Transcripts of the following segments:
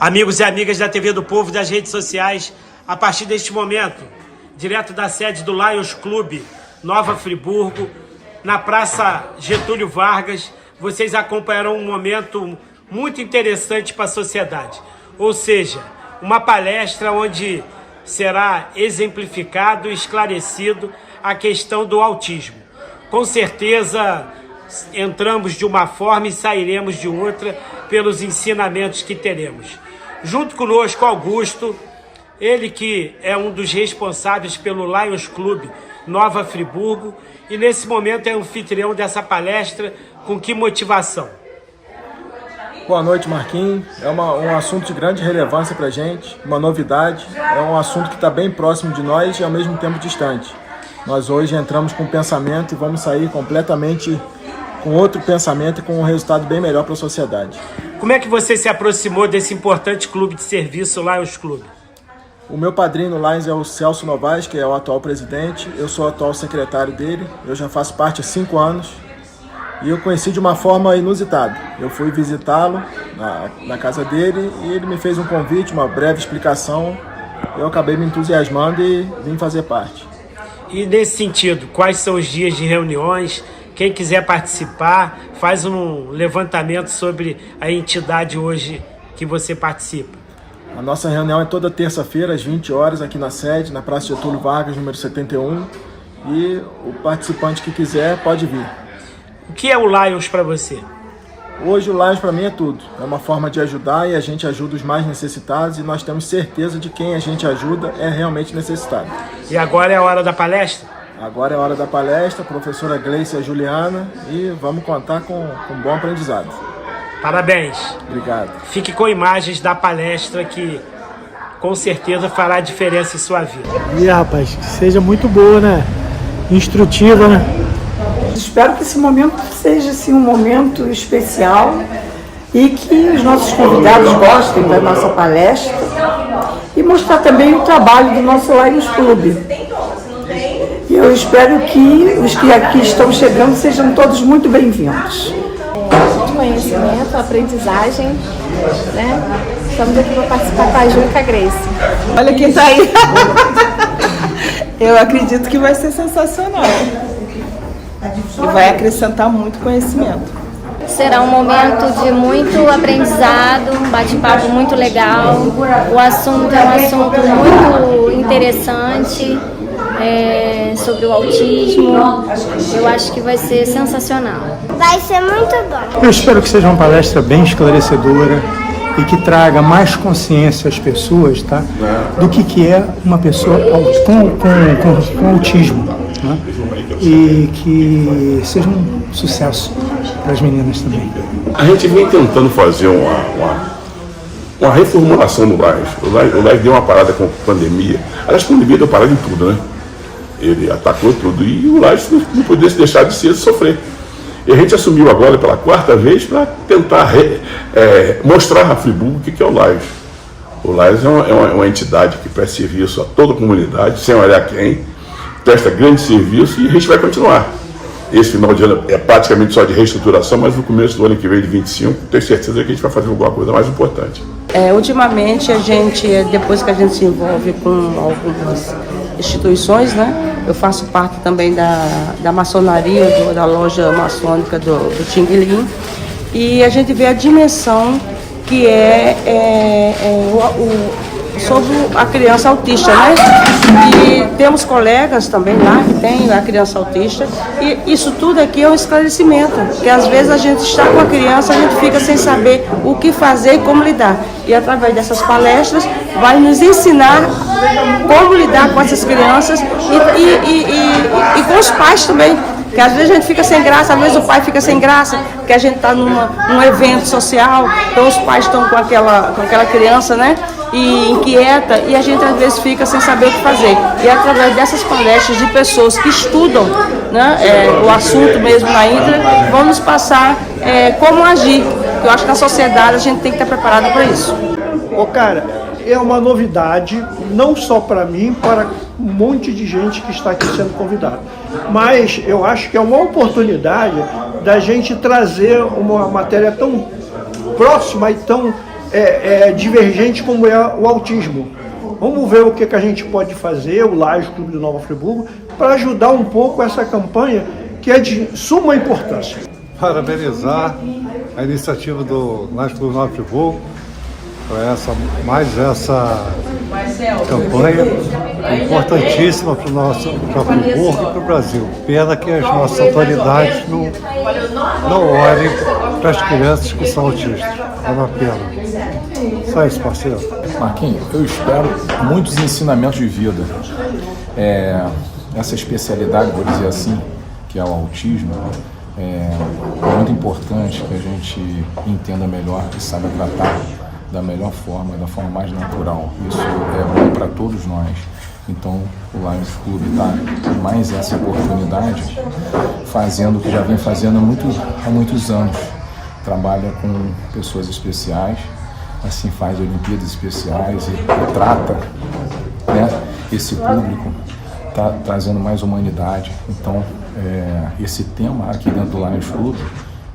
Amigos e amigas da TV do Povo, das redes sociais, a partir deste momento, direto da sede do Lions Clube, Nova Friburgo, na Praça Getúlio Vargas, vocês acompanharão um momento muito interessante para a sociedade. Ou seja, uma palestra onde será exemplificado e esclarecido a questão do autismo. Com certeza, entramos de uma forma e sairemos de outra pelos ensinamentos que teremos. Junto conosco, Augusto, ele que é um dos responsáveis pelo Lions Clube Nova Friburgo e nesse momento é anfitrião dessa palestra. Com que motivação? Boa noite, Marquinhos. É um assunto de grande relevância para a gente, uma novidade, é um assunto que está bem próximo de nós e ao mesmo tempo distante. Nós hoje entramos com um pensamento e vamos sair completamente com outro pensamento e com um resultado bem melhor para a sociedade. Como é que você se aproximou desse importante clube de serviço, o Lions Clube? O meu padrinho no Lions é o Celso Novaes, que é o atual presidente. Eu sou o atual secretário dele. Eu já faço parte há 5 anos. E eu conheci de uma forma inusitada. Eu fui visitá-lo na casa dele e ele me fez um convite, uma breve explicação. Eu acabei me entusiasmando e vim fazer parte. E nesse sentido, quais são os dias de reuniões? Quem quiser participar, faz um levantamento sobre a entidade hoje que você participa. A nossa reunião é toda terça-feira, às 20 horas, aqui na sede, na Praça Getúlio Vargas, número 71. E o participante que quiser pode vir. O que é o Lions para você? Hoje o Lions para mim é tudo. É uma forma de ajudar e a gente ajuda os mais necessitados e nós temos certeza de quem a gente ajuda é realmente necessitado. E agora é a hora da palestra? Agora é a hora da palestra, professora Gleice e a Juliana, e vamos contar com um bom aprendizado. Parabéns. Obrigado. Fique com imagens da palestra que com certeza fará diferença em sua vida. E rapaz, que seja muito boa, né? Instrutiva, né? Espero que esse momento seja assim, um momento especial e que os nossos convidados gostem da nossa palestra e mostrar também o trabalho do nosso Lions Clube. E eu espero que os que aqui estão chegando sejam todos muito bem-vindos. Conhecimento, aprendizagem, né? Estamos aqui para participar com a Ju e com a Grace. Olha quem está aí. Eu acredito que vai ser sensacional. E vai acrescentar muito conhecimento. Será um momento de muito aprendizado, um bate-papo muito legal. O assunto é um assunto muito interessante, sobre o autismo. Eu acho que vai ser sensacional. Vai ser muito bom. Eu espero que seja uma palestra bem esclarecedora e que traga mais consciência às pessoas, tá? Do que é uma pessoa com autismo, né? E que seja um sucesso para as meninas também. A gente vem tentando fazer uma reformulação no Lions. O Lions deu uma parada com a pandemia. Aliás, a pandemia deu parada em tudo, né? Ele atacou tudo e o Lions não podia deixar de sofrer. E a gente assumiu agora pela 4ª vez para tentar mostrar a Friburgo o que é o Lions. O Lions é uma entidade que presta serviço a toda a comunidade, sem olhar quem, presta grande serviço e a gente vai continuar. Esse final de ano é praticamente só de reestruturação, mas no começo do ano que vem, de 25, tenho certeza que a gente vai fazer alguma coisa mais importante. Ultimamente, a gente, depois que a gente se envolve com algumas instituições, né? Eu faço parte também da maçonaria, da loja maçônica do Tinguelim, e a gente vê a dimensão que sobre a criança autista, né? E temos colegas também lá que tem a criança autista, e isso tudo aqui é um esclarecimento, porque às vezes a gente está com a criança, a gente fica sem saber o que fazer e como lidar. E através dessas palestras vai nos ensinar como lidar com essas crianças e com os pais também. Porque às vezes a gente fica sem graça, às vezes o pai fica sem graça, porque a gente está num evento social, então os pais estão com aquela criança, né? E inquieta, e a gente às vezes fica sem saber o que fazer. E através dessas palestras de pessoas que estudam, né, o assunto mesmo na íntegra, vão nos passar como agir. Eu acho que na sociedade a gente tem que estar preparado para isso. Cara, é uma novidade, não só para mim, para um monte de gente que está aqui sendo convidada. Mas eu acho que é uma oportunidade da gente trazer uma matéria tão próxima e tão divergente como é o autismo. Vamos ver o que a gente pode fazer, o Lages Clube do Nova Friburgo, para ajudar um pouco essa campanha que é de suma importância. Parabenizar a iniciativa do Lages Clube do Nova Friburgo por mais essa campanha importantíssima para o nosso Friburgo e para o Brasil. Pena que as nossas autoridades não olhem para as crianças que são autistas. É uma pena. Só isso, parceiro. Marquinhos, eu espero muitos ensinamentos de vida. Essa especialidade, vou dizer assim, que é o autismo, é muito importante que a gente entenda melhor e saiba tratar da melhor forma, da forma mais natural. Isso é bom para todos nós. Então, o Lions Club está com mais essa oportunidade, fazendo o que já vem fazendo há muitos anos. Trabalha com pessoas especiais, assim faz Olimpíadas especiais e trata, né, esse público, tá trazendo mais humanidade. Então, esse tema aqui dentro do Lions Club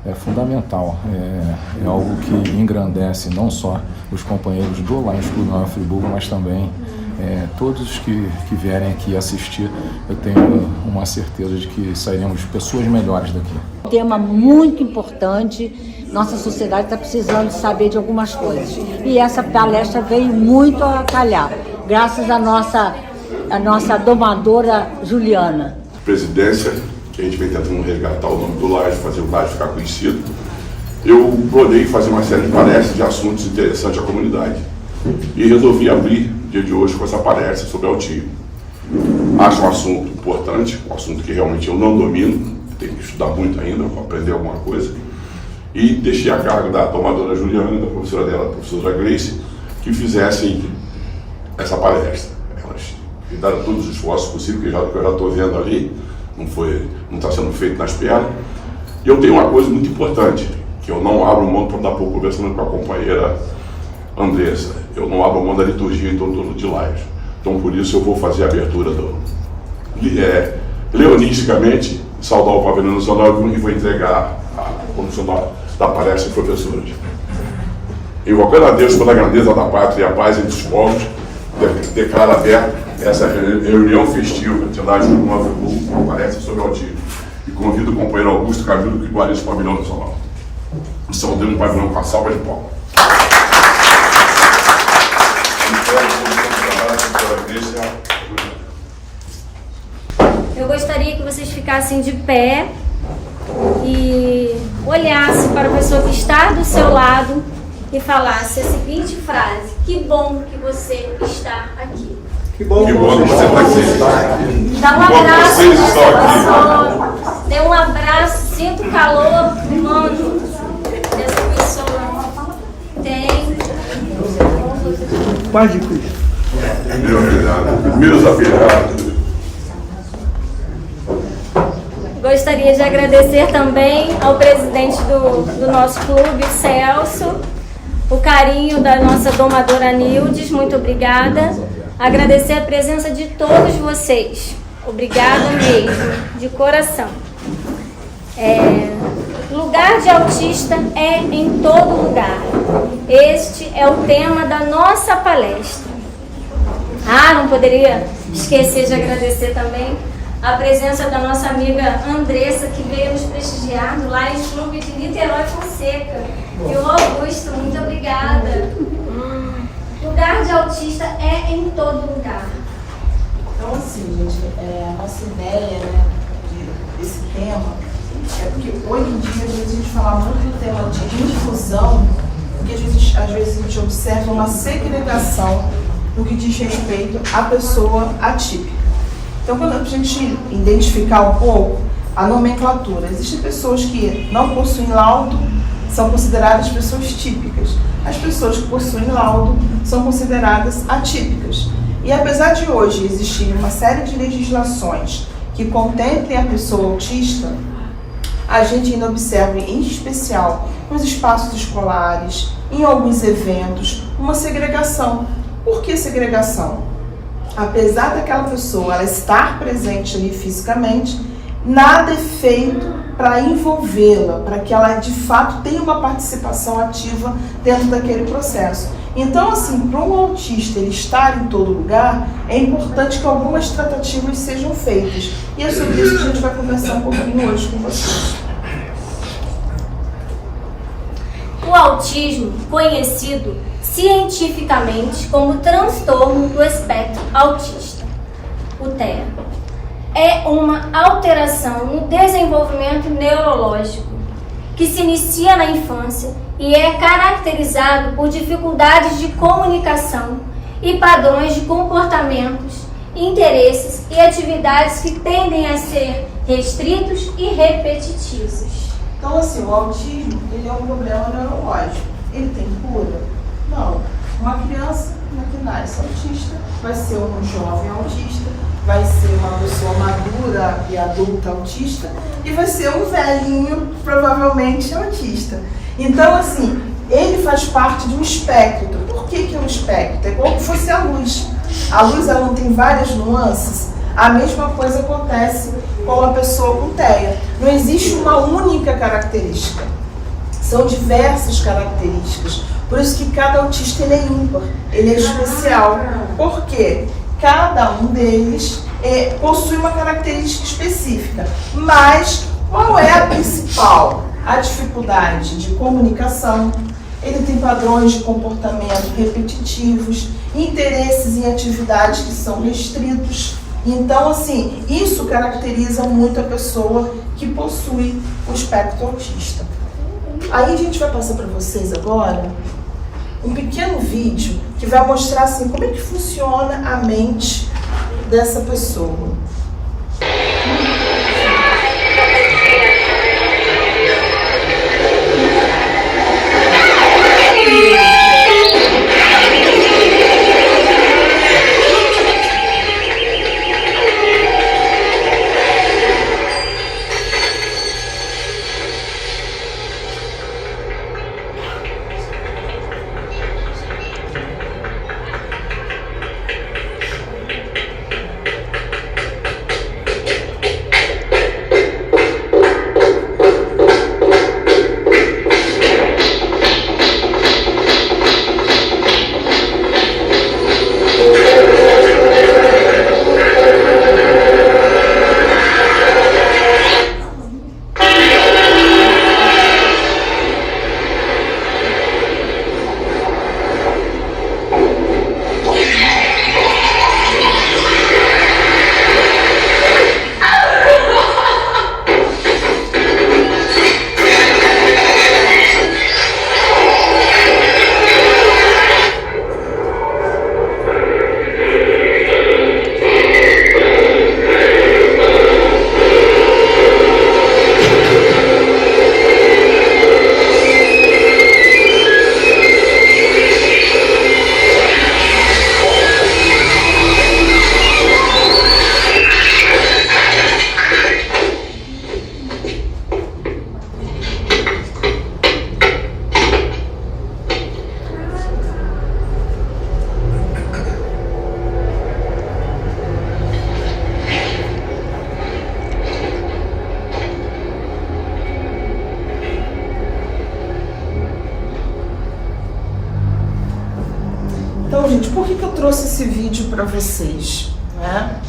é fundamental, é algo que engrandece não só os companheiros do Lions Clube Nova Friburgo, mas também todos que vierem aqui assistir. Eu tenho uma certeza de que sairemos pessoas melhores daqui. Um tema muito importante, nossa sociedade está precisando saber de algumas coisas. E essa palestra veio muito a calhar, graças à nossa domadora Juliana. Presidência, que a gente vem tentando resgatar o nome do Lages, fazer o Lages ficar conhecido. Eu planejei fazer uma série de palestras de assuntos interessantes à comunidade. E resolvi abrir o dia de hoje com essa palestra sobre autismo. Acho um assunto importante, um assunto que realmente eu não domino, tenho que estudar muito ainda para aprender alguma coisa. E deixei a cargo da tomadora Juliana e da professora dela, a professora Grace, que fizessem essa palestra. Elas fizeram todos os esforços possíveis, que eu já estou vendo ali, não está sendo feito nas pernas. E eu tenho uma coisa muito importante, que eu não abro mão, para dar pouco conversando com a companheira Andressa, eu não abro mão da liturgia em torno de Lages. Então, por isso, eu vou fazer a abertura leonisticamente, saudar o pavilhão nacional e vou entregar a condicional da palestra para os professores. Invocando a Deus pela grandeza da pátria e a paz entre os povos, declaro aberta essa reunião festiva de Lages Clube Nova Friburgo, uma palestra sobre autismo. E convido o companheiro Augusto Camilo que guarde esse pavilhão nacional. E saudando o pavilhão com a salva de palmas. Eu gostaria que vocês ficassem de pé e olhassem para a pessoa que está do seu lado e falasse a seguinte frase: que bom que você está aqui. Que bom que você está aqui. Dá um abraço nessa pessoa, dê um abraço, sinta o calor humano dessa pessoa. Tem. Paz de Cristo. Meus afilhados. Gostaria de agradecer também ao presidente do nosso clube, Celso, o carinho da nossa domadora Nildes, muito obrigada. Agradecer a presença de todos vocês, obrigada mesmo, de coração. Lugar de autista é em todo lugar. Este é o tema da nossa palestra. Não poderia esquecer de agradecer também a presença da nossa amiga Andressa, que veio nos prestigiar no Lions Clube de Niterói Fonseca. E o Augusto, muito obrigada. Lugar de autista é em todo lugar. Então, assim, gente, a nossa ideia, né, desse tema é porque hoje em dia, às vezes, a gente fala muito do tema de inclusão, porque às vezes a gente observa uma segregação no que diz respeito à pessoa atípica. Então, quando a gente identificar um pouco a nomenclatura, existem pessoas que não possuem laudo, são consideradas pessoas típicas. As pessoas que possuem laudo são consideradas atípicas. E apesar de hoje existir uma série de legislações que contemplem a pessoa autista, a gente ainda observa, em especial nos espaços escolares, em alguns eventos, uma segregação. Por que segregação? Apesar daquela pessoa ela estar presente ali fisicamente, nada é feito para envolvê-la, para que ela de fato tenha uma participação ativa dentro daquele processo. Então, assim, para um autista ele estar em todo lugar, é importante que algumas tratativas sejam feitas. E é sobre isso que a gente vai conversar um pouquinho hoje com vocês. O autismo, conhecido cientificamente como transtorno do espectro autista, o TEA, é uma alteração no desenvolvimento neurológico que se inicia na infância e é caracterizado por dificuldades de comunicação e padrões de comportamentos, interesses e atividades que tendem a ser restritos e repetitivos. Então, assim, o autismo, ele é um problema neurológico. Ele tem cura? Não. Uma criança que nasce autista vai ser um jovem autista, vai ser uma pessoa madura e adulta autista e vai ser um velhinho, provavelmente, autista. Então, assim, ele faz parte de um espectro. Por que é um espectro? É como se fosse a luz. A luz, ela não tem várias nuances. A mesma coisa acontece com a pessoa com TEA. Não existe uma única característica. São diversas características. Por isso que cada autista ele é ímpar, ele é especial. Por quê? Cada um deles possui uma característica específica. Mas qual é a principal? A dificuldade de comunicação. Ele tem padrões de comportamento repetitivos, interesses em atividades que são restritos. Então, assim, isso caracteriza muito a pessoa que possui o espectro autista. Aí a gente vai passar para vocês agora um pequeno vídeo que vai mostrar assim, como é que funciona a mente dessa pessoa. Então, gente, por que eu trouxe esse vídeo para vocês? Né?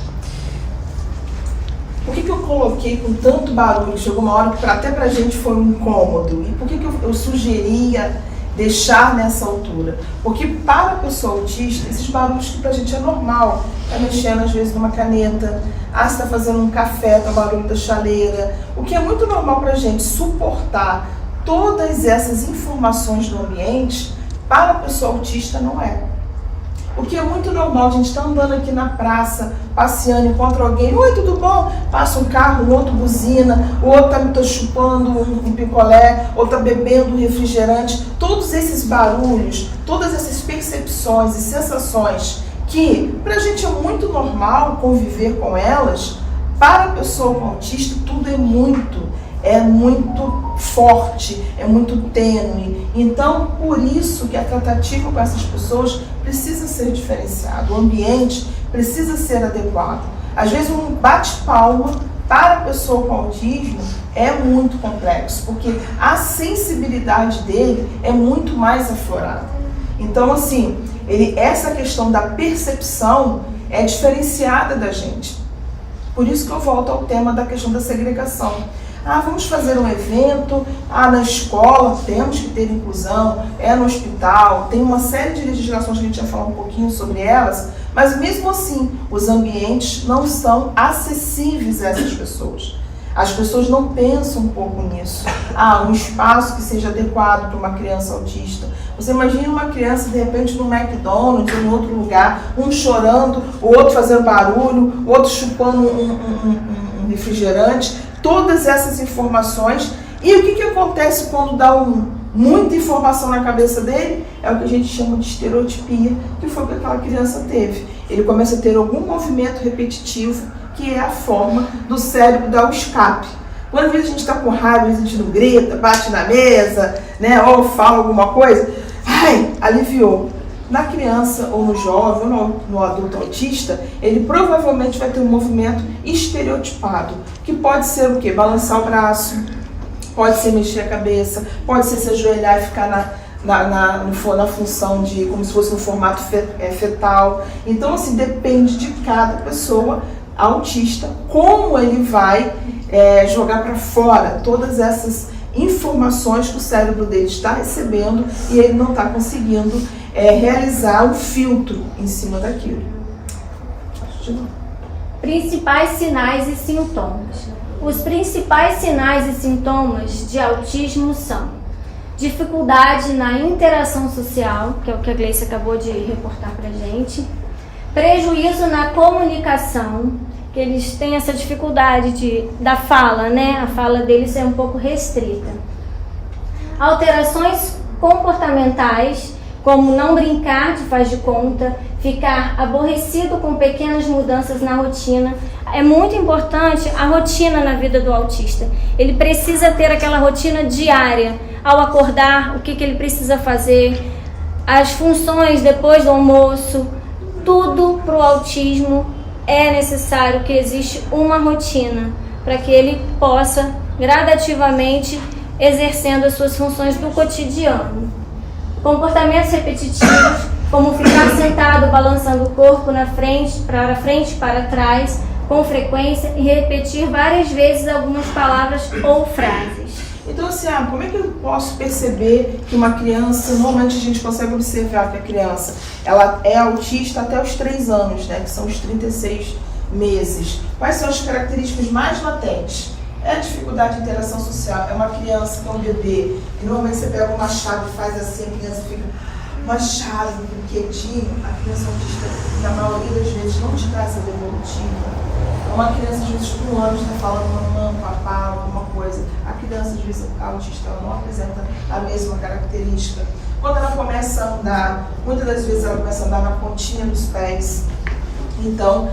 Por que eu coloquei com tanto barulho? Chegou uma hora que até pra gente foi um incômodo. E por que eu sugeria deixar nessa altura? Porque para a pessoa autista, esses barulhos que pra gente é normal. Tá mexendo às vezes numa caneta, você tá fazendo um café, tá o barulho da chaleira. O que é muito normal pra gente suportar todas essas informações do ambiente, para a pessoa autista não é. O que é muito normal, a gente está andando aqui na praça, passeando, encontra alguém, oi, tudo bom? Passa um carro, o outro buzina, o outro tá chupando um picolé, ou tá bebendo um refrigerante. Todos esses barulhos, todas essas percepções e sensações que pra gente é muito normal conviver com elas, para a pessoa com autista tudo é muito forte, é muito tênue. Então, por isso que a tratativa com essas pessoas precisa ser diferenciada, o ambiente precisa ser adequado. Às vezes um bate-palma para a pessoa com autismo é muito complexo, porque a sensibilidade dele é muito mais aflorada. Então, assim, essa questão da percepção é diferenciada da gente. Por isso que eu volto ao tema da questão da segregação. Vamos fazer um evento, na escola temos que ter inclusão, no hospital, tem uma série de legislações que a gente vai falar um pouquinho sobre elas, mas mesmo assim, os ambientes não são acessíveis a essas pessoas. As pessoas não pensam um pouco nisso. Um espaço que seja adequado para uma criança autista. Você imagina uma criança, de repente, no McDonald's ou em outro lugar, um chorando, o outro fazendo barulho, o outro chupando um refrigerante. Todas essas informações. E o que acontece quando dá muita informação na cabeça dele? É o que a gente chama de estereotipia, que foi o que aquela criança teve. Ele começa a ter algum movimento repetitivo, que é a forma do cérebro dar o escape. Quando às vezes a gente está com raiva, às vezes a gente não grita, bate na mesa, né, ou fala alguma coisa, aliviou. Na criança, ou no jovem, ou no adulto autista, ele provavelmente vai ter um movimento estereotipado, que pode ser o quê? Balançar o braço, pode ser mexer a cabeça, pode ser se ajoelhar e ficar na função de, como se fosse no formato fetal. Então, assim, depende de cada pessoa autista, como ele vai jogar para fora todas essas informações que o cérebro dele está recebendo e ele não está conseguindo realizar um filtro em cima daquilo. Principais sinais e sintomas. Os principais sinais e sintomas de autismo são dificuldade na interação social, que é o que a Gleice acabou de reportar para a gente, prejuízo na comunicação, que eles têm essa dificuldade da fala, né? A fala deles é um pouco restrita. Alterações comportamentais, como não brincar de faz de conta, ficar aborrecido com pequenas mudanças na rotina. É muito importante a rotina na vida do autista. Ele precisa ter aquela rotina diária. Ao acordar, o que ele precisa fazer, as funções depois do almoço, tudo para o autismo é necessário que existe uma rotina para que ele possa gradativamente exercendo as suas funções do cotidiano. Comportamentos repetitivos, como ficar sentado balançando o corpo na frente, para trás, com frequência e repetir várias vezes algumas palavras ou frases. Então, assim, como é que eu posso perceber que uma criança, normalmente a gente consegue observar que a criança ela é autista até os 3 anos, né, que são os 36 meses. Quais são as características mais latentes? É a dificuldade de interação social. É uma criança que é um bebê, e normalmente você pega uma chave e faz assim, a criança fica uma chave, um brinquedinho. A criança autista, na maioria das vezes, não te dá essa devolutiva. Uma criança, às vezes, com 1 ano, está falando mamãe, papá, alguma coisa. A criança, às vezes, autista, ela não apresenta a mesma característica. Quando ela começa a andar, muitas das vezes ela começa a andar na pontinha dos pés. Então,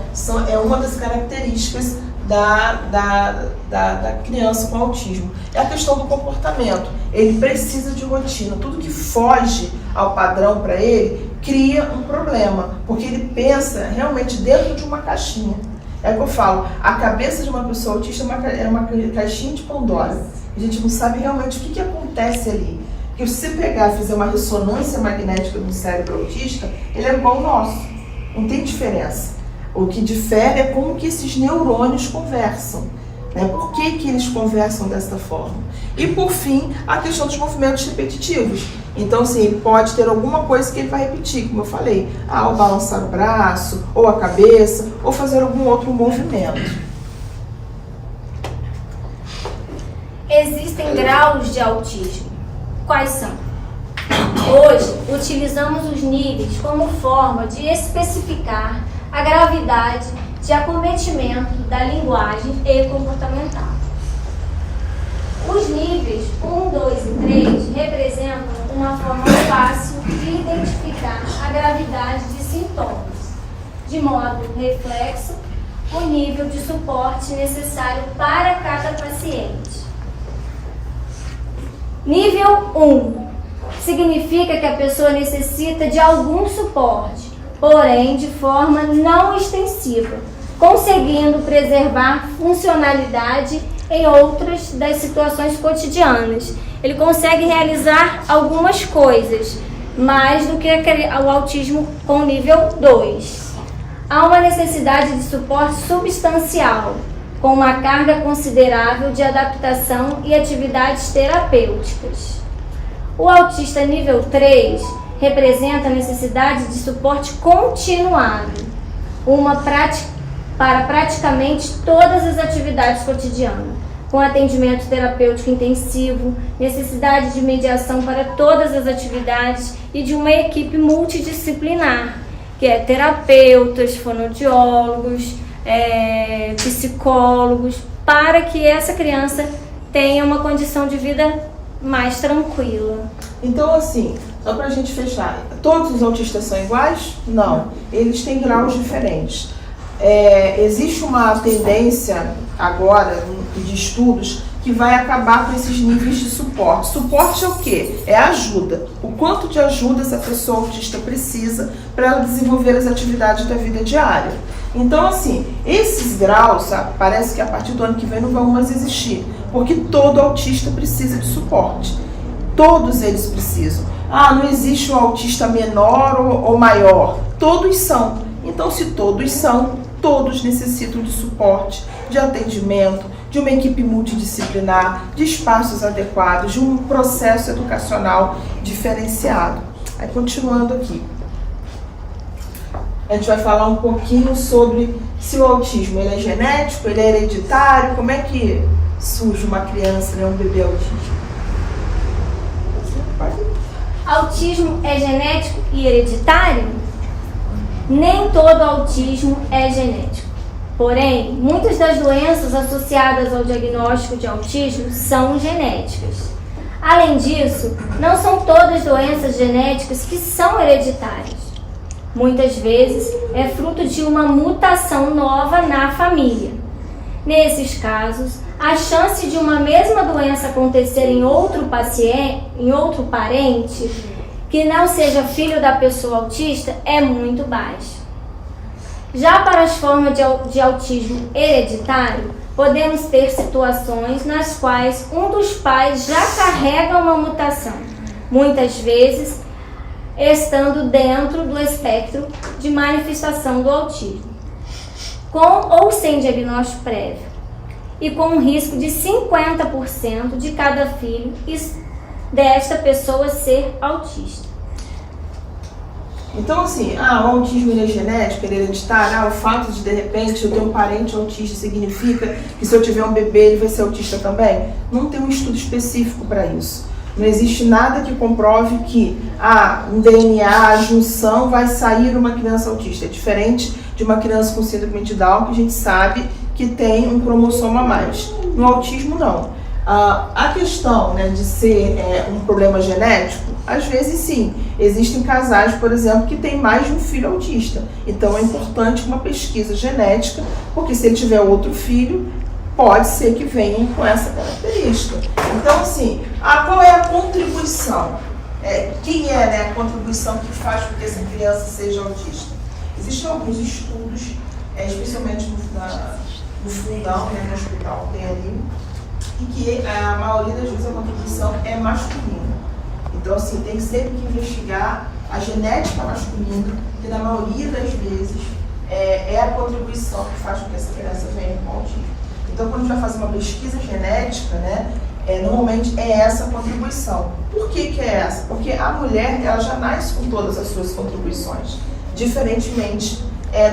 é uma das características da criança com autismo. É a questão do comportamento. Ele precisa de rotina. Tudo que foge ao padrão para ele cria um problema, porque ele pensa realmente dentro de uma caixinha. É o que eu falo, a cabeça de uma pessoa autista é uma caixinha de Pandora. A gente não sabe realmente o que acontece ali. Porque se você pegar e fizer uma ressonância magnética no cérebro autista, ele é igual ao nosso. Não tem diferença. O que difere é como que esses neurônios conversam. Né? Por que eles conversam dessa forma? E, por fim, a questão dos movimentos repetitivos. Então, assim, pode ter alguma coisa que ele vai repetir, como eu falei. Ou balançar o braço, ou a cabeça, ou fazer algum outro movimento. Existem graus de autismo. Quais são? Hoje, utilizamos os níveis como forma de especificar a gravidade de acometimento da linguagem e comportamental. Os níveis 1, 2 e 3 representam uma forma fácil de identificar a gravidade de sintomas, de modo reflexo, o nível de suporte necessário para cada paciente. Nível 1 significa que a pessoa necessita de algum suporte, porém de forma não extensiva, conseguindo preservar funcionalidade em outras das situações cotidianas. Ele consegue realizar algumas coisas, mais do que o autismo com nível 2. Há uma necessidade de suporte substancial, com uma carga considerável de adaptação e atividades terapêuticas. O autista nível 3 representa a necessidade de suporte continuado, para praticamente todas as atividades cotidianas, com atendimento terapêutico intensivo, necessidade de mediação para todas as atividades e de uma equipe multidisciplinar, que é terapeutas, fonoaudiólogos, psicólogos, para que essa criança tenha uma condição de vida mais tranquila. Então, assim, só para a gente fechar, todos os autistas são iguais? Não, eles têm graus diferentes. Existe uma tendência agora de estudos que vai acabar com esses níveis de suporte. Suporte é o quê? É ajuda. O quanto de ajuda essa pessoa autista precisa para ela desenvolver as atividades da vida diária. Então, assim, esses graus, sabe, parece que a partir do ano que vem não vão mais existir, porque todo autista precisa de suporte. Todos eles precisam. Não existe um autista menor ou maior. Todos são. Então, se todos são, todos necessitam de suporte, de atendimento, de uma equipe multidisciplinar, de espaços adequados, de um processo educacional diferenciado. Aí, continuando aqui. A gente vai falar um pouquinho sobre se o autismo ele é genético, ele é hereditário, como é que surge uma criança, um bebê autista. Autismo é genético e hereditário? Nem todo autismo é genético. Porém, muitas das doenças associadas ao diagnóstico de autismo são genéticas. Além disso, não são todas doenças genéticas que são hereditárias. Muitas vezes é fruto de uma mutação nova na família. Nesses casos, a chance de uma mesma doença acontecer em outro parente, que não seja filho da pessoa autista, é muito baixa. Já para as formas de autismo hereditário, podemos ter situações nas quais um dos pais já carrega uma mutação, muitas vezes estando dentro do espectro de manifestação do autismo, com ou sem diagnóstico prévio, e com um risco de 50% de cada filho desta pessoa ser autista. Então, assim, o autismo ele é genético, ele é hereditário, o fato de repente eu ter um parente autista significa que se eu tiver um bebê ele vai ser autista também? Não tem um estudo específico para isso. Não existe nada que comprove que um DNA, a junção vai sair uma criança autista. É diferente de uma criança com síndrome de Down, que a gente sabe que tem um cromossomo a mais. No autismo, não. A questão de ser um problema genético, às vezes sim. Existem casais, por exemplo, que têm mais de um filho autista. Então é importante uma pesquisa genética, porque se ele tiver outro filho, pode ser que venham com essa característica. Então, assim, qual é a contribuição? Quem é a contribuição que faz com que essa criança seja autista? Existem alguns estudos, especialmente no fundão, no hospital tem ali, em que a maioria das vezes a contribuição é masculina. Então, assim, tem sempre que investigar a genética masculina, que na maioria das vezes é a contribuição que faz com que essa criança venha com autismo. Então, quando a gente vai fazer uma pesquisa genética, normalmente é essa a contribuição. Por que é essa? Porque a mulher ela já nasce com todas as suas contribuições, diferentemente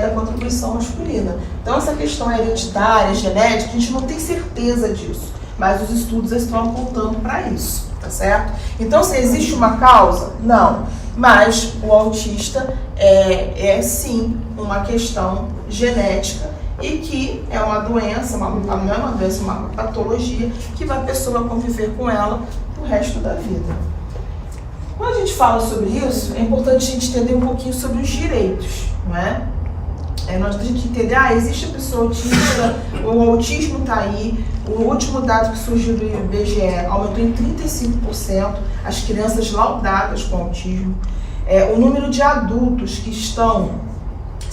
da contribuição masculina. Então, essa questão hereditária, genética, a gente não tem certeza disso, mas os estudos estão apontando para isso, tá certo? Então, se existe uma causa? Não. Mas o autista é sim uma questão genética e que é uma doença, não é uma doença, uma patologia que a pessoa vai conviver com ela o resto da vida. Quando a gente fala sobre isso, é importante a gente entender um pouquinho sobre os direitos, não é? Nós temos que entender, existe a pessoa autista, o autismo está aí, o último dado que surgiu do IBGE aumentou em 35% as crianças laudadas com autismo. O número de adultos que estão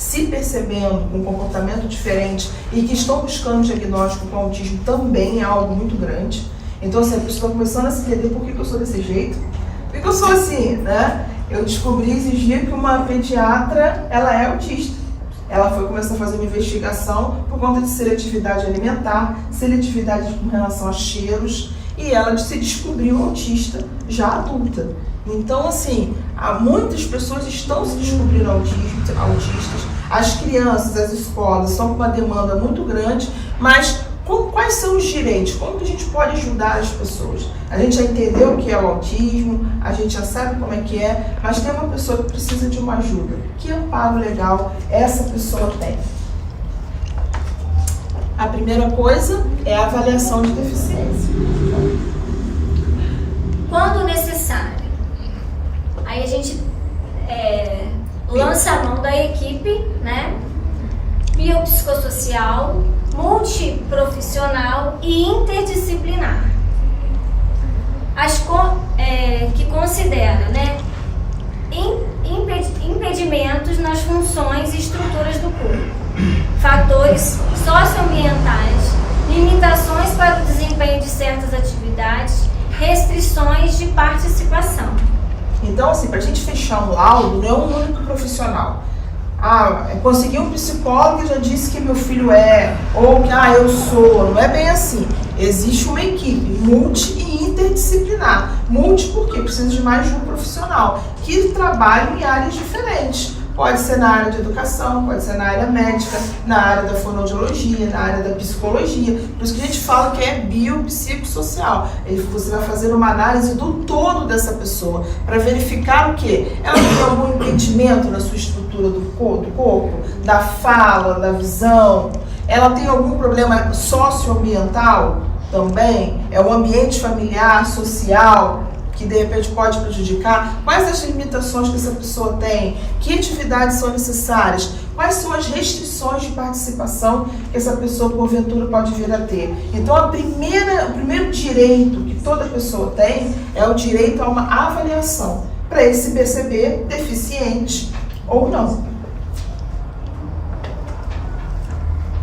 se percebendo com um comportamento diferente e que estão buscando um diagnóstico com autismo também é algo muito grande. Então, assim, a pessoa está começando a se entender por que eu sou desse jeito, por que eu sou assim, né? Eu descobri esses dias que uma pediatra, ela é autista. Ela foi começar a fazer uma investigação por conta de seletividade alimentar, seletividade com relação a cheiros, e ela se descobriu autista já adulta. Então, assim, muitas pessoas estão se descobrindo autistas. As crianças, as escolas são com uma demanda muito grande, mas quais são os direitos? Como que a gente pode ajudar as pessoas? A gente já entendeu o que é o autismo, a gente já sabe como é que é, mas tem uma pessoa que precisa de uma ajuda. Que amparo legal essa pessoa tem? A primeira coisa é a avaliação de deficiência. Quando necessário. Aí a gente lança a mão da equipe, né? Biopsicossocial, multiprofissional e interdisciplinar. Que considera, né, impedimentos nas funções e estruturas do corpo, fatores socioambientais, limitações para o desempenho de certas atividades, restrições de participação. Então, assim, para a gente fechar um laudo, não é um único profissional. Consegui um psicólogo que já disse que meu filho é, ou que eu sou. Não é bem assim. Existe uma equipe multi e interdisciplinar. Multi porque precisa de mais de um profissional que trabalha em áreas diferentes. Pode ser na área de educação, pode ser na área médica, na área da fonoaudiologia, na área da psicologia. Por isso que a gente fala que é biopsicossocial. Você vai fazer uma análise do todo dessa pessoa para verificar o quê? Ela tem algum impedimento na sua estrutura do corpo, da fala, da visão? Ela tem algum problema socioambiental também? É o ambiente familiar, social, que de repente pode prejudicar? Quais as limitações que essa pessoa tem? Que atividades são necessárias? Quais são as restrições de participação que essa pessoa, porventura, pode vir a ter? Então, o primeiro direito que toda pessoa tem é o direito a uma avaliação, para ele se perceber deficiente ou não.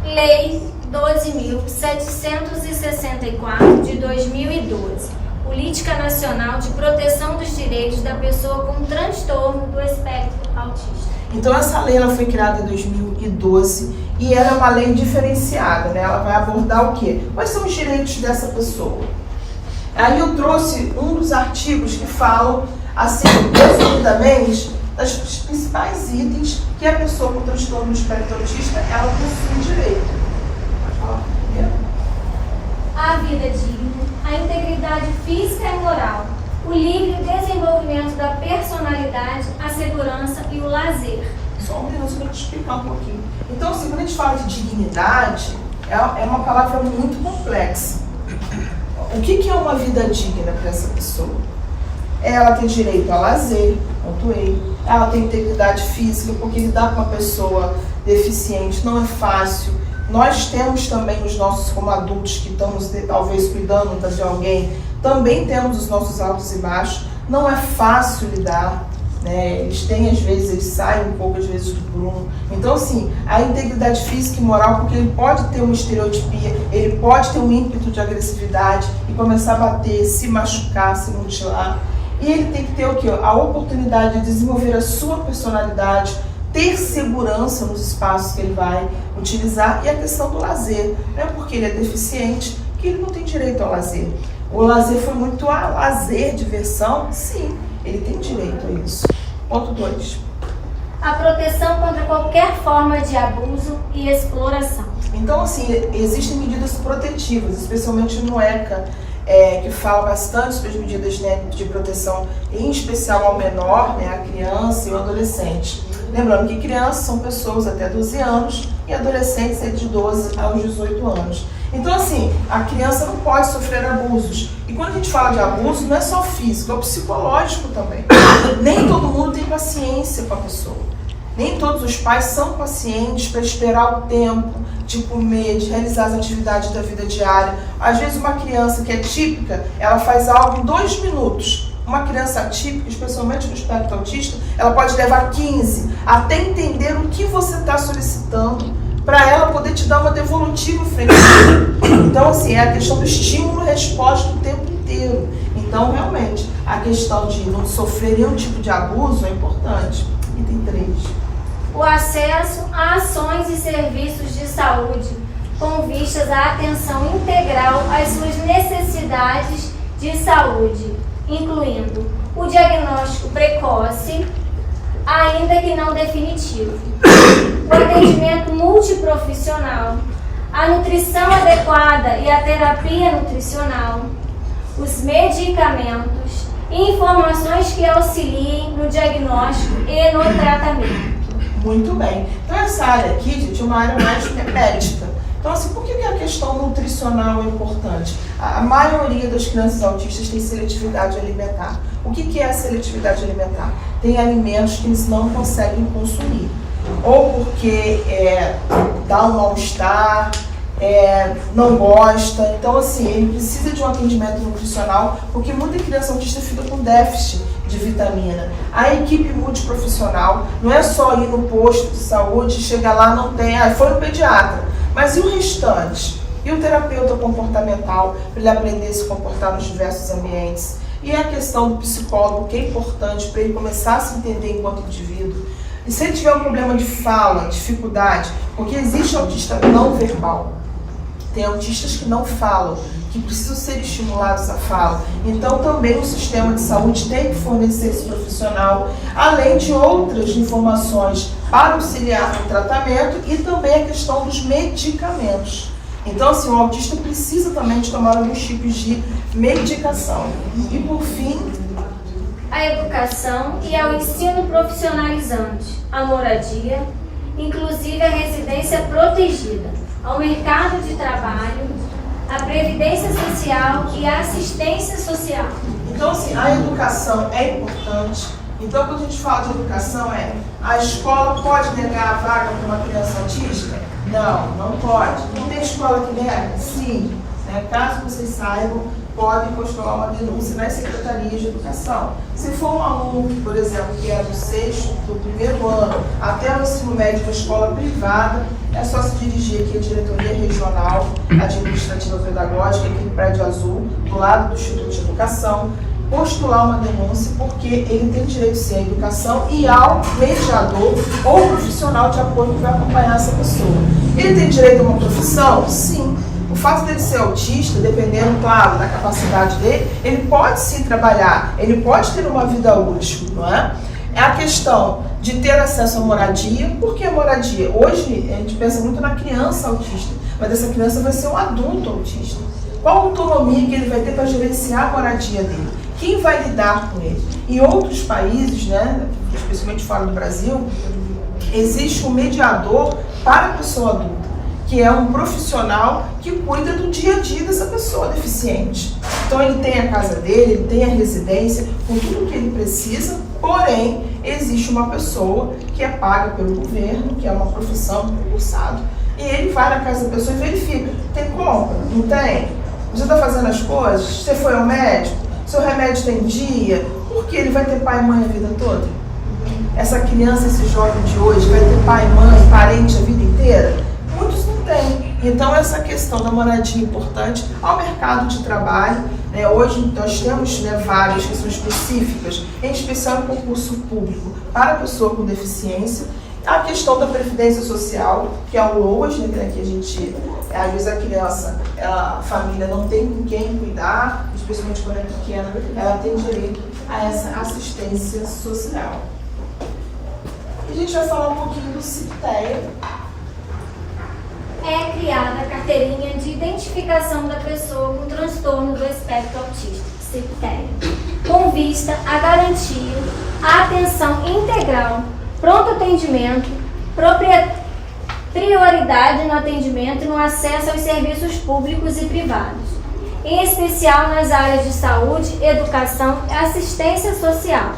Lei 12.764 de 2012. Política Nacional de Proteção dos Direitos da Pessoa com Transtorno do Espectro Autista. Então, essa lei ela foi criada em 2012 e ela é uma lei diferenciada, né? Ela vai abordar o quê? Quais são os direitos dessa pessoa? Aí eu trouxe um dos artigos que falam, assim, resumidamente, das principais itens que a pessoa com transtorno do espectro autista, ela possui direito. Pode falar primeiro? A vida digna, a integridade física e moral, o livre desenvolvimento da personalidade, a segurança e o lazer. Só um minuto para eu te explicar um pouquinho. Então, assim, quando a gente fala de dignidade, é uma palavra muito complexa. O que é uma vida digna para essa pessoa? Ela tem direito a lazer, pontuei. Ela tem integridade física, porque lidar com uma pessoa deficiente não é fácil. Nós temos também os nossos, como adultos que estamos talvez cuidando de alguém, também temos os nossos altos e baixos. Não é fácil lidar, né? Eles saem um pouco às vezes do prumo. Então, assim, a integridade física e moral, porque ele pode ter uma estereotipia, ele pode ter um ímpeto de agressividade e começar a bater, se machucar, se mutilar. E ele tem que ter o quê? A oportunidade de desenvolver a sua personalidade, ter segurança nos espaços que ele vai utilizar, e a questão do lazer. Não é porque ele é deficiente que ele não tem direito ao lazer. O lazer foi muito lazer, diversão, sim, ele tem direito a isso. Ponto 2. A proteção contra qualquer forma de abuso e exploração. Então, assim, existem medidas protetivas, especialmente no ECA, que fala bastante sobre as medidas, né, de proteção, em especial ao menor, né, a criança e o adolescente. Lembrando que crianças são pessoas até 12 anos e adolescentes é de 12 aos 18 anos. Então, assim, a criança não pode sofrer abusos. E quando a gente fala de abuso, não é só físico, é o psicológico também. Nem todo mundo tem paciência com a pessoa. Nem todos os pais são pacientes para esperar o tempo de comer, de realizar as atividades da vida diária. Às vezes uma criança que é típica, ela faz algo em 2 minutos. Uma criança atípica, especialmente no espectro autista, ela pode levar 15 até entender o que você está solicitando para ela poder te dar uma devolutiva frente a você. Então, assim, é a questão do estímulo-resposta o tempo inteiro. Então, realmente, a questão de não sofrer nenhum tipo de abuso é importante. Item 3. O acesso a ações e serviços de saúde com vistas à atenção integral às suas necessidades de saúde, incluindo o diagnóstico precoce, ainda que não definitivo, o atendimento multiprofissional, a nutrição adequada e a terapia nutricional, os medicamentos e informações que auxiliem no diagnóstico e no tratamento. Muito bem. Então essa área aqui, gente, é uma área mais médica. Então, assim, por que a questão nutricional é importante? A maioria das crianças autistas tem seletividade alimentar. O que é a seletividade alimentar? Tem alimentos que eles não conseguem consumir. Ou porque dá um mal-estar, não gosta. Então, assim, ele precisa de um atendimento nutricional, porque muita criança autista fica com déficit de vitamina. A equipe multiprofissional não é só ir no posto de saúde, chegar lá, não tem, foi no pediatra. Mas e o restante? E o terapeuta comportamental, para ele aprender a se comportar nos diversos ambientes? E a questão do psicólogo, que é importante para ele começar a se entender enquanto indivíduo. E se ele tiver um problema de fala, dificuldade, porque existe autista não verbal. Tem autistas que não falam, que precisam ser estimulados à fala. Então também o sistema de saúde tem que fornecer esse profissional, além de outras informações para auxiliar no tratamento e também a questão dos medicamentos. Então, assim, o autista precisa também de tomar alguns tipos de medicação. E por fim, a educação e ao ensino profissionalizante, a moradia, inclusive a residência protegida, ao mercado de trabalho, a previdência social e a assistência social. Então, assim, a educação é importante. Então, quando a gente fala de educação, a escola pode negar a vaga para uma criança autista? Não, não pode. Não tem escola que nega? Sim. Caso vocês saibam, podem postular uma denúncia nas secretarias de educação. Se for um aluno, por exemplo, que é do primeiro ano até o ensino médio da escola privada, é só se dirigir aqui à diretoria regional administrativa pedagógica, aqui no prédio azul, do lado do Instituto de Educação, postular uma denúncia, porque ele tem direito sim à educação e ao mediador ou profissional de apoio que vai acompanhar essa pessoa. Ele tem direito a uma profissão? Sim. O fato dele ser autista, dependendo, claro, da capacidade dele, ele pode sim trabalhar, ele pode ter uma vida útil, não é? É a questão de ter acesso à moradia. Por que a moradia? Hoje a gente pensa muito na criança autista, mas essa criança vai ser um adulto autista. Qual a autonomia que ele vai ter para gerenciar a moradia dele? Quem vai lidar com ele? Em outros países, especialmente fora do Brasil, existe um mediador para a pessoa adulta, que é um profissional que cuida do dia a dia dessa pessoa deficiente. Então ele tem a casa dele, ele tem a residência, com tudo o que ele precisa, porém existe uma pessoa que é paga pelo governo, que é uma profissão concursada, e ele vai na casa da pessoa e verifica, tem compra? Não tem? Você está fazendo as coisas? Você foi ao médico? Seu remédio tem dia? Porque ele vai ter pai e mãe a vida toda? Essa criança, esse jovem de hoje, vai ter pai, mãe, parente a vida inteira? Muitos não têm. Então, essa questão da moradia é importante ao mercado de trabalho. Hoje, nós temos vagas que são específicas, em especial em concurso público, para a pessoa com deficiência. A questão da previdência social, que é o LOAS, que a gente, às vezes a criança, a família não tem com quem cuidar, especialmente quando é pequena, ela tem direito a essa assistência social. E a gente vai falar um pouquinho do CITEA. É criada a carteirinha de identificação da pessoa com transtorno do espectro autista, CITEA, com vista a garantir a atenção integral, pronto atendimento, prioridade no atendimento e no acesso aos serviços públicos e privados, em especial nas áreas de saúde, educação e assistência social.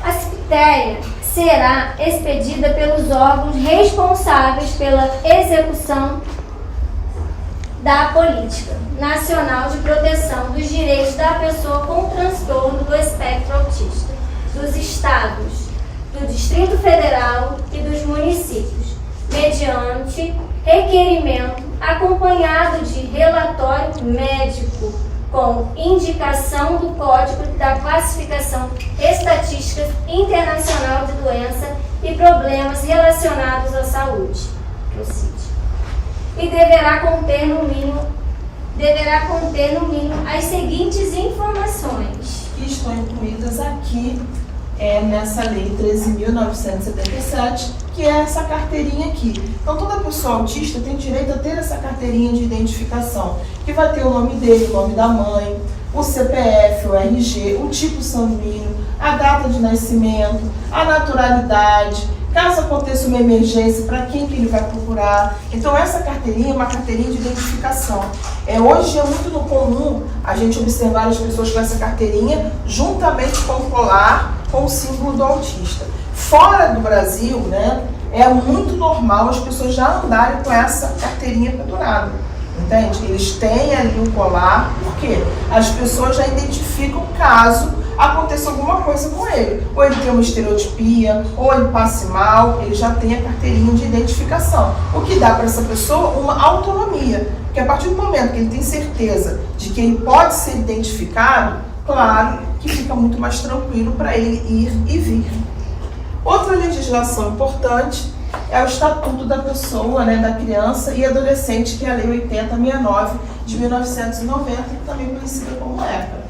A CITEA será expedida pelos órgãos responsáveis pela execução da Política Nacional de Proteção dos Direitos da Pessoa com Transtorno do Espectro Autista, dos Estados, do Distrito Federal e dos municípios, mediante requerimento acompanhado de relatório médico com indicação do Código da Classificação Estatística Internacional de Doença e Problemas Relacionados à Saúde, que é o CID, e deverá conter no mínimo as seguintes informações. Que estão incluídas aqui nessa lei 13.977, que é essa carteirinha aqui. Então toda pessoa autista tem direito a ter essa carteirinha de identificação, que vai ter o nome dele, o nome da mãe, o CPF, o RG, o tipo sanguíneo, a data de nascimento, a naturalidade, caso aconteça uma emergência, para quem que ele vai procurar. Então essa carteirinha é uma carteirinha de identificação. Hoje é muito comum a gente observar as pessoas com essa carteirinha juntamente com o colar, com o símbolo do autista. Fora do Brasil, né, é muito normal as pessoas já andarem com essa carteirinha pendurada. Entende? Eles têm ali o colar, porque as pessoas já identificam caso aconteça alguma coisa com ele. Ou ele tem uma estereotipia, ou ele passe mal, ele já tem a carteirinha de identificação. O que dá para essa pessoa uma autonomia. Porque a partir do momento que ele tem certeza de que ele pode ser identificado, claro que fica muito mais tranquilo para ele ir e vir. Outra legislação importante é o Estatuto da Pessoa, né, da Criança e Adolescente, que é a Lei 8069 de 1990, também conhecida como ECA.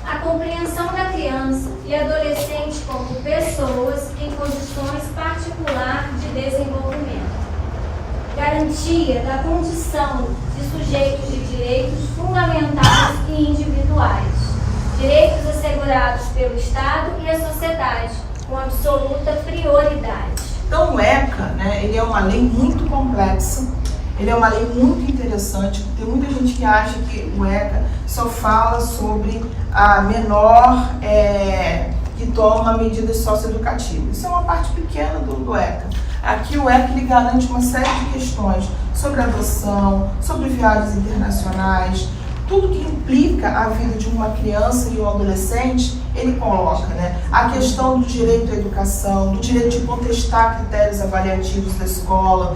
A compreensão da criança e adolescente como pessoas em condições particulares de desenvolvimento. Garantia da condição de sujeitos de direitos fundamentais e individuais. Direitos assegurados pelo Estado e a sociedade, com absoluta prioridade. Então o ECA, né, ele é uma lei muito complexa, ele é uma lei muito interessante. Tem muita gente que acha que o ECA só fala sobre a menor que toma medidas socioeducativas. Isso é uma parte pequena do ECA. Aqui o ECA ele garante uma série de questões sobre adoção, sobre viagens internacionais, tudo que implica a vida de uma criança e um adolescente, ele coloca, né? A questão do direito à educação, do direito de contestar critérios avaliativos da escola,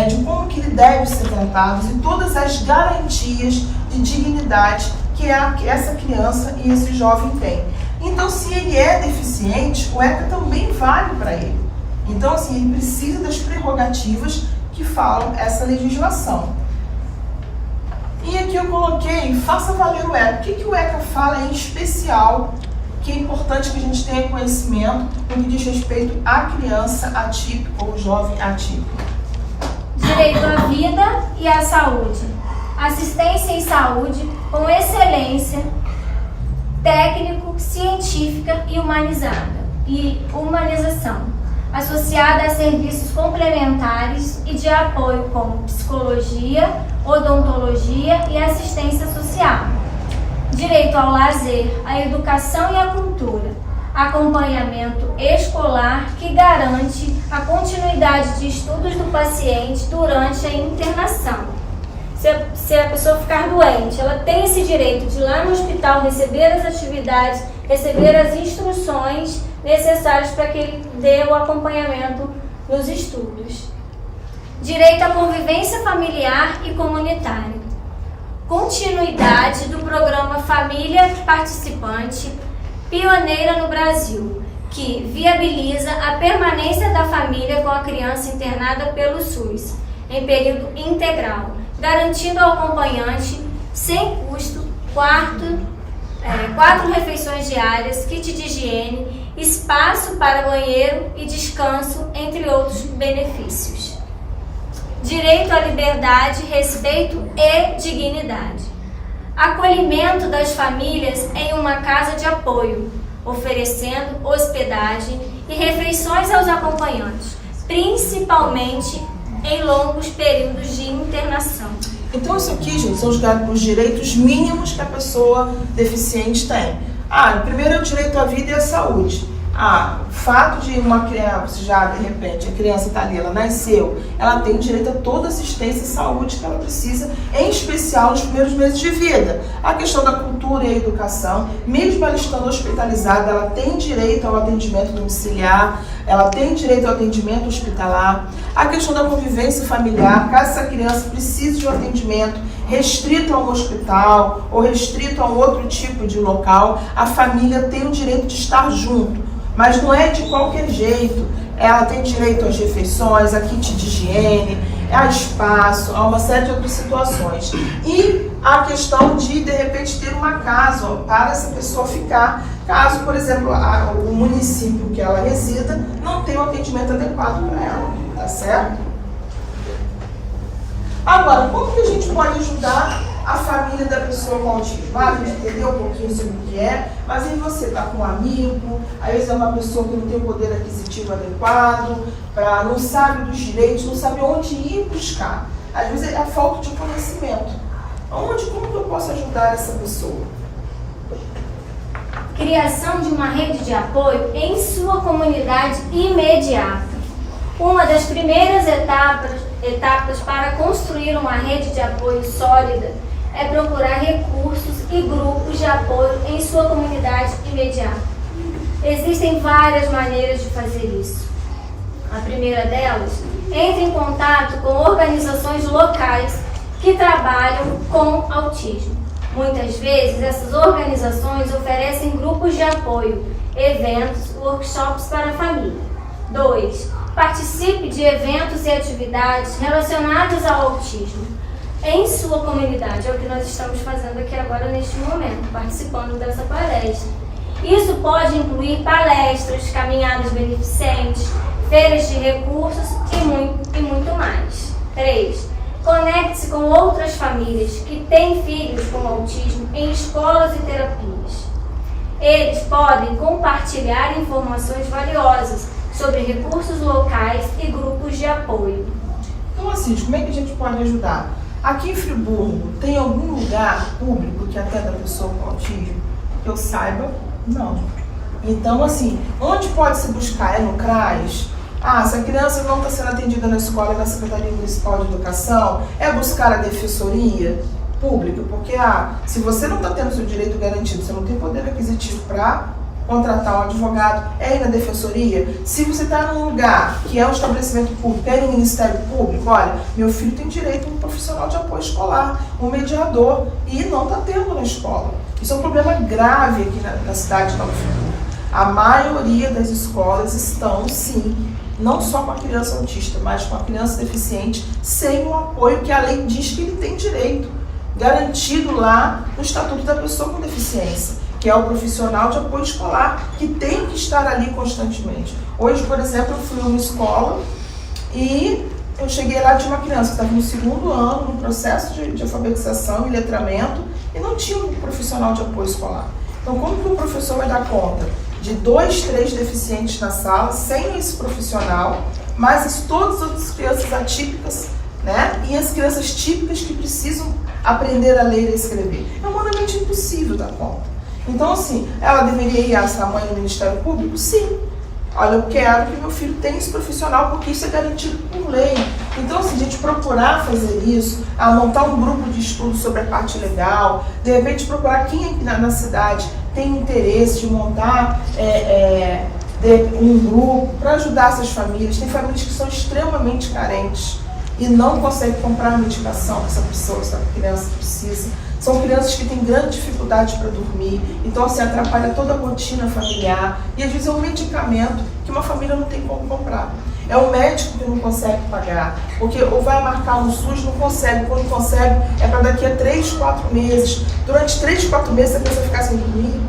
de como que ele deve ser tratado e todas as garantias de dignidade que essa criança e esse jovem têm. Então, se ele é deficiente, o ECA também vale para ele. Então, assim, ele precisa das prerrogativas que falam essa legislação. E aqui eu coloquei, faça valer o ECA. O que o ECA fala em especial, que é importante que a gente tenha conhecimento no que diz respeito à criança atípica ou jovem atípico? Direito à vida e à saúde. Assistência em saúde com excelência, técnico, científica e humanização, associada a serviços complementares e de apoio como psicologia, odontologia e assistência social. Direito ao lazer, à educação e à cultura. Acompanhamento escolar que garante a continuidade de estudos do paciente durante a internação. Se a pessoa ficar doente, ela tem esse direito de ir lá no hospital, receber as atividades, receber as instruções necessárias para que ele dê o acompanhamento nos estudos. Direito à convivência familiar e comunitária. Continuidade do programa Família Participante, pioneira no Brasil, que viabiliza a permanência da família com a criança internada pelo SUS, em período integral, garantindo ao acompanhante, sem custo, 4 refeições diárias, kit de higiene, espaço para banheiro e descanso, entre outros benefícios. Direito à liberdade, respeito e dignidade. Acolhimento das famílias em uma casa de apoio, oferecendo hospedagem e refeições aos acompanhantes, principalmente em longos períodos de internação. Então isso aqui, gente, são os direitos mínimos que a pessoa deficiente tem. Primeiro é o direito à vida e à saúde. o fato de uma criança, já de repente, a criança está ali, ela nasceu, ela tem direito a toda assistência e saúde que ela precisa, em especial nos primeiros meses de vida. A questão da cultura e a educação, mesmo ela estando hospitalizada, ela tem direito ao atendimento domiciliar, ela tem direito ao atendimento hospitalar. A questão da convivência familiar, caso essa criança precise de um atendimento restrito a um hospital ou restrito a um outro tipo de local, a família tem o direito de estar junto. Mas não é de qualquer jeito. Ela tem direito às refeições, a kit de higiene, a espaço, a uma série de outras situações. E a questão de repente, ter uma casa para essa pessoa ficar, caso, por exemplo, o município que ela resida não tenha um atendimento adequado para ela, tá certo? Agora, como que a gente pode ajudar a família da pessoa com autismo? A gente entendeu um pouquinho sobre o que é, mas aí você está com um amigo, às vezes é uma pessoa que não tem o poder aquisitivo adequado, não sabe dos direitos, não sabe onde ir buscar. Às vezes é a falta de conhecimento. Como que eu posso ajudar essa pessoa? Criação de uma rede de apoio em sua comunidade imediata. Uma das primeiras etapas para construir uma rede de apoio sólida é procurar recursos e grupos de apoio em sua comunidade imediata. Existem várias maneiras de fazer isso. A primeira delas, entre em contato com organizações locais que trabalham com autismo. Muitas vezes, essas organizações oferecem grupos de apoio, eventos, workshops para a família. 2. Participe de eventos e atividades relacionados ao autismo em sua comunidade. É o que nós estamos fazendo aqui agora neste momento, participando dessa palestra. Isso pode incluir palestras, caminhadas beneficentes, feiras de recursos e muito mais. 3. Conecte-se com outras famílias que têm filhos com autismo em escolas e terapias. Eles podem compartilhar informações valiosas sobre recursos locais e grupos de apoio. Então, assim, como é que a gente pode ajudar? Aqui em Friburgo, tem algum lugar público que atenda a pessoa com autismo? Que eu saiba, não. Então, assim, onde pode se buscar? É no CRAS? Se a criança não está sendo atendida na escola, na Secretaria Municipal de Educação, é buscar a defensoria pública? Porque, se você não está tendo seu direito garantido, você não tem poder aquisitivo para contratar um advogado, é ir na defensoria. Se você está num lugar que é um estabelecimento público, é no Ministério Público, olha, meu filho tem direito a um profissional de apoio escolar, um mediador, e não está tendo na escola. Isso é um problema grave aqui na cidade de Nova Friburgo. A maioria das escolas estão, sim, não só com a criança autista, mas com a criança deficiente, sem o apoio que a lei diz que ele tem direito, garantido lá no Estatuto da Pessoa com Deficiência, que é o profissional de apoio escolar, que tem que estar ali constantemente. Hoje, por exemplo, eu fui a uma escola e eu cheguei lá, tinha uma criança que estava no 2º ano, no processo de alfabetização e letramento, e não tinha um profissional de apoio escolar. Então, como que o professor vai dar conta de 2, 3 deficientes na sala, sem esse profissional, mas todas as outras crianças atípicas, né? E as crianças típicas que precisam aprender a ler e a escrever? É humanamente impossível dar conta. Então, assim, ela deveria ir, essa mãe, no Ministério Público? Sim. Olha, eu quero que meu filho tenha esse profissional, porque isso é garantido por lei. Então, assim, a gente procurar fazer isso, montar um grupo de estudo sobre a parte legal, de repente procurar quem aqui na cidade tem interesse de montar um grupo para ajudar essas famílias. Tem famílias que são extremamente carentes e não conseguem comprar a medicação que essa criança precisa. São crianças que têm grande dificuldade para dormir, então assim, atrapalha toda a rotina familiar, e às vezes é um medicamento que uma família não tem como comprar. É o médico que não consegue pagar, porque ou vai marcar no SUS, não consegue, quando consegue é para daqui a 3, 4 meses. Durante 3, 4 meses a pessoa ficar sem dormir.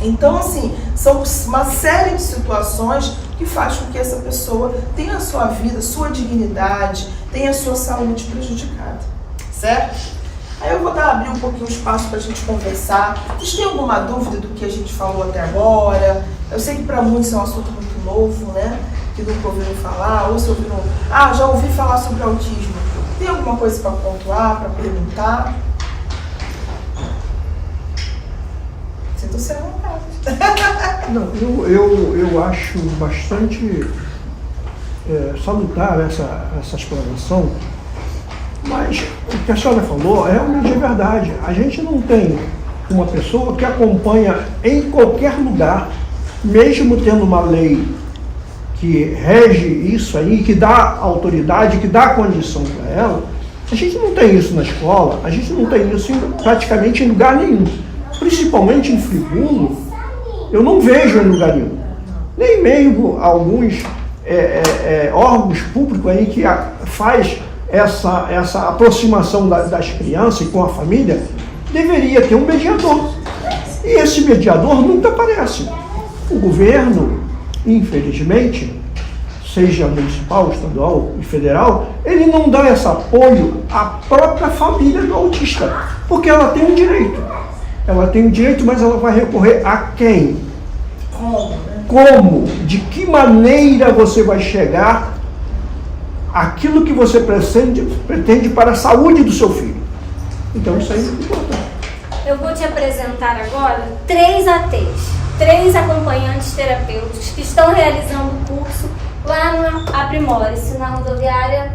Então, assim, são uma série de situações que faz com que essa pessoa tenha a sua vida, sua dignidade, tenha a sua saúde prejudicada, certo? Aí eu vou abrir um pouquinho o espaço para a gente conversar. Vocês têm alguma dúvida do que a gente falou até agora? Eu sei que para muitos é um assunto muito novo, né? Que nunca ouviram falar, ou se ouviram... já ouvi falar sobre autismo. Tem alguma coisa para pontuar, para perguntar? Sinta-se à vontade. Não, eu acho bastante salutar essa explanação, mas o que a senhora falou realmente é verdade. A gente não tem uma pessoa que acompanha em qualquer lugar, mesmo tendo uma lei que rege isso aí, que dá autoridade, que dá condição para ela. A gente não tem isso na escola, a gente não tem isso praticamente em lugar nenhum. Principalmente em Friburgo, eu não vejo em lugar nenhum. Nem mesmo alguns órgãos públicos aí que faz essa aproximação das crianças com a família, deveria ter um mediador. E esse mediador nunca aparece. O governo, infelizmente, seja municipal, estadual e federal, ele não dá esse apoio à própria família do autista, porque ela tem um direito. Ela tem um direito, mas ela vai recorrer a quem? Como? De que maneira você vai chegar àquilo que você pretende para a saúde do seu filho? Então isso aí é muito importante. Eu vou te apresentar agora 3 ATs, 3 acompanhantes terapêuticos que estão realizando o curso lá no Aprimore-se, na rodoviária...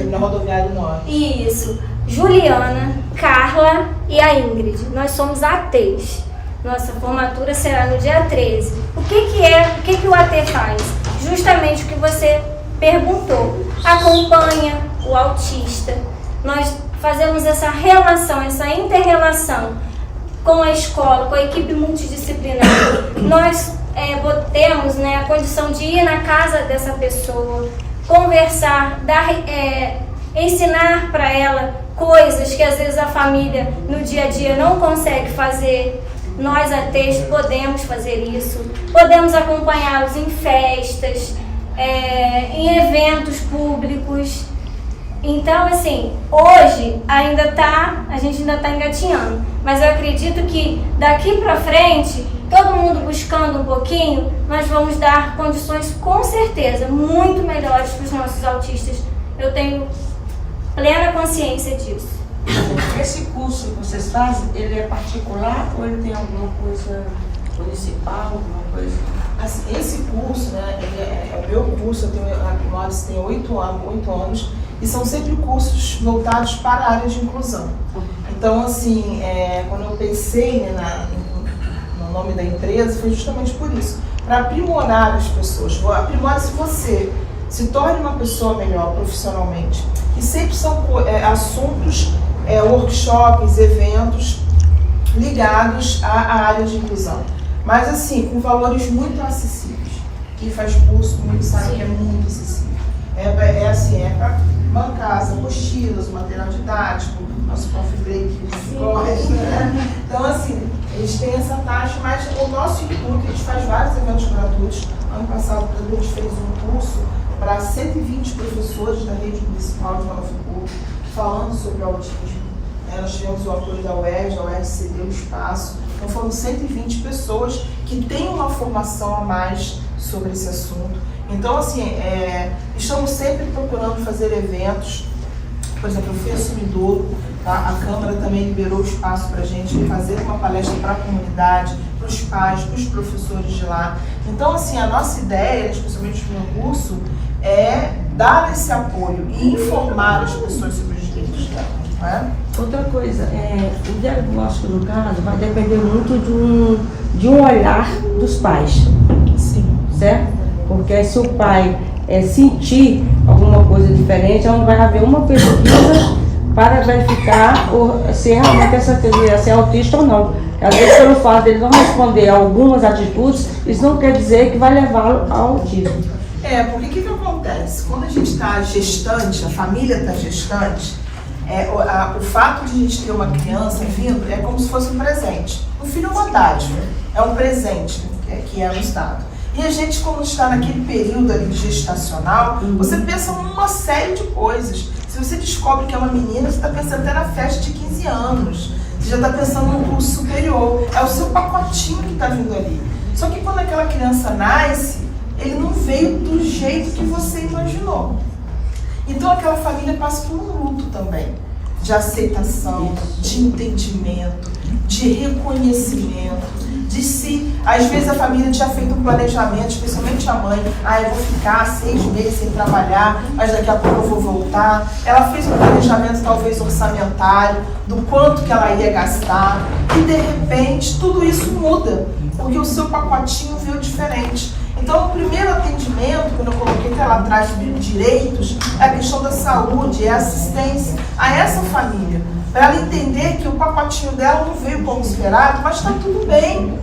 Na rodoviária Norte. Isso. Juliana, Carla e a Ingrid. Nós somos ATs. Nossa formatura será no dia 13. O que o AT faz? Justamente o que você perguntou. Acompanha o autista. Nós fazemos essa relação, essa inter-relação com a escola, com a equipe multidisciplinar. Nós temos a condição de ir na casa dessa pessoa, conversar, ensinar para ela coisas que às vezes a família no dia a dia não consegue fazer. Nós ATs podemos fazer isso, podemos acompanhá-los em festas, em eventos públicos. Então, assim, hoje a gente ainda está engatinhando, mas eu acredito que daqui para frente, todo mundo buscando um pouquinho, nós vamos dar condições com certeza muito melhores para os nossos autistas. Eu tenho plena consciência disso. Esse curso que vocês fazem, ele é particular ou ele tem alguma coisa municipal, alguma coisa? Assim, esse curso, né, é o meu curso, a Aprimore-se tem 8 anos, e são sempre cursos voltados para a área de inclusão. Então, assim, quando eu pensei no nome da empresa, foi justamente por isso, para aprimorar as pessoas. Aprimore-se você, se torne uma pessoa melhor profissionalmente. E sempre são assuntos, workshops, eventos ligados à área de inclusão. Mas assim, com valores muito acessíveis. Quem faz curso comigo sabe que é muito acessível. É para bancar as apostilas, o material didático, nosso coffee break que gosta, né? Então assim, eles têm essa taxa, mas o nosso intuito, a gente faz vários eventos gratuitos. Ano passado, por exemplo, a gente fez um curso para 120 professores da rede municipal de Nova Friburgo, falando sobre o autismo. Nós tivemos o apoio da UERJ, a UERJ cedeu o espaço. Então foram 120 pessoas que têm uma formação a mais sobre esse assunto. Então, assim, estamos sempre procurando fazer eventos. Por exemplo, eu fui a Sumidouro, tá? A Câmara também liberou espaço para a gente fazer uma palestra para a comunidade, para os pais, para os professores de lá. Então, assim, a nossa ideia, especialmente no meu curso, é dar esse apoio e informar as pessoas sobre os direitos delas. Não é? Outra coisa, o diagnóstico, no caso, vai depender muito de um olhar dos pais. Sim. Certo? Porque se o pai sentir alguma coisa diferente, onde vai haver uma pesquisa para verificar se realmente essa criança é autista ou não. Às vezes, pelo fato de ele não responder a algumas atitudes, isso não quer dizer que vai levá-lo ao autismo. Porque o que acontece? Quando a gente está gestante, a família está gestante, o fato de a gente ter uma criança vindo é como se fosse um presente. O filho é uma dádiva, é um presente que é nos dado. E a gente, quando está naquele período ali gestacional, você pensa numa série de coisas. Se você descobre que é uma menina, você está pensando até na festa de 15 anos. Você já está pensando no curso superior. É o seu pacotinho que está vindo ali. Só que quando aquela criança nasce, ele não veio do jeito que você imaginou. Então aquela família passa por um luto também. de aceitação, de entendimento, de reconhecimento, de se, às vezes a família tinha feito um planejamento, especialmente a mãe, eu vou ficar 6 meses sem trabalhar, mas daqui a pouco eu vou voltar. Ela fez um planejamento talvez orçamentário, do quanto que ela ia gastar, e de repente tudo isso muda, porque o seu pacotinho veio diferente. Então, o primeiro atendimento, quando eu coloquei até lá atrás de direitos, é a questão da saúde, é a assistência a essa família, para ela entender que o pacotinho dela não veio como esperado, mas está tudo bem.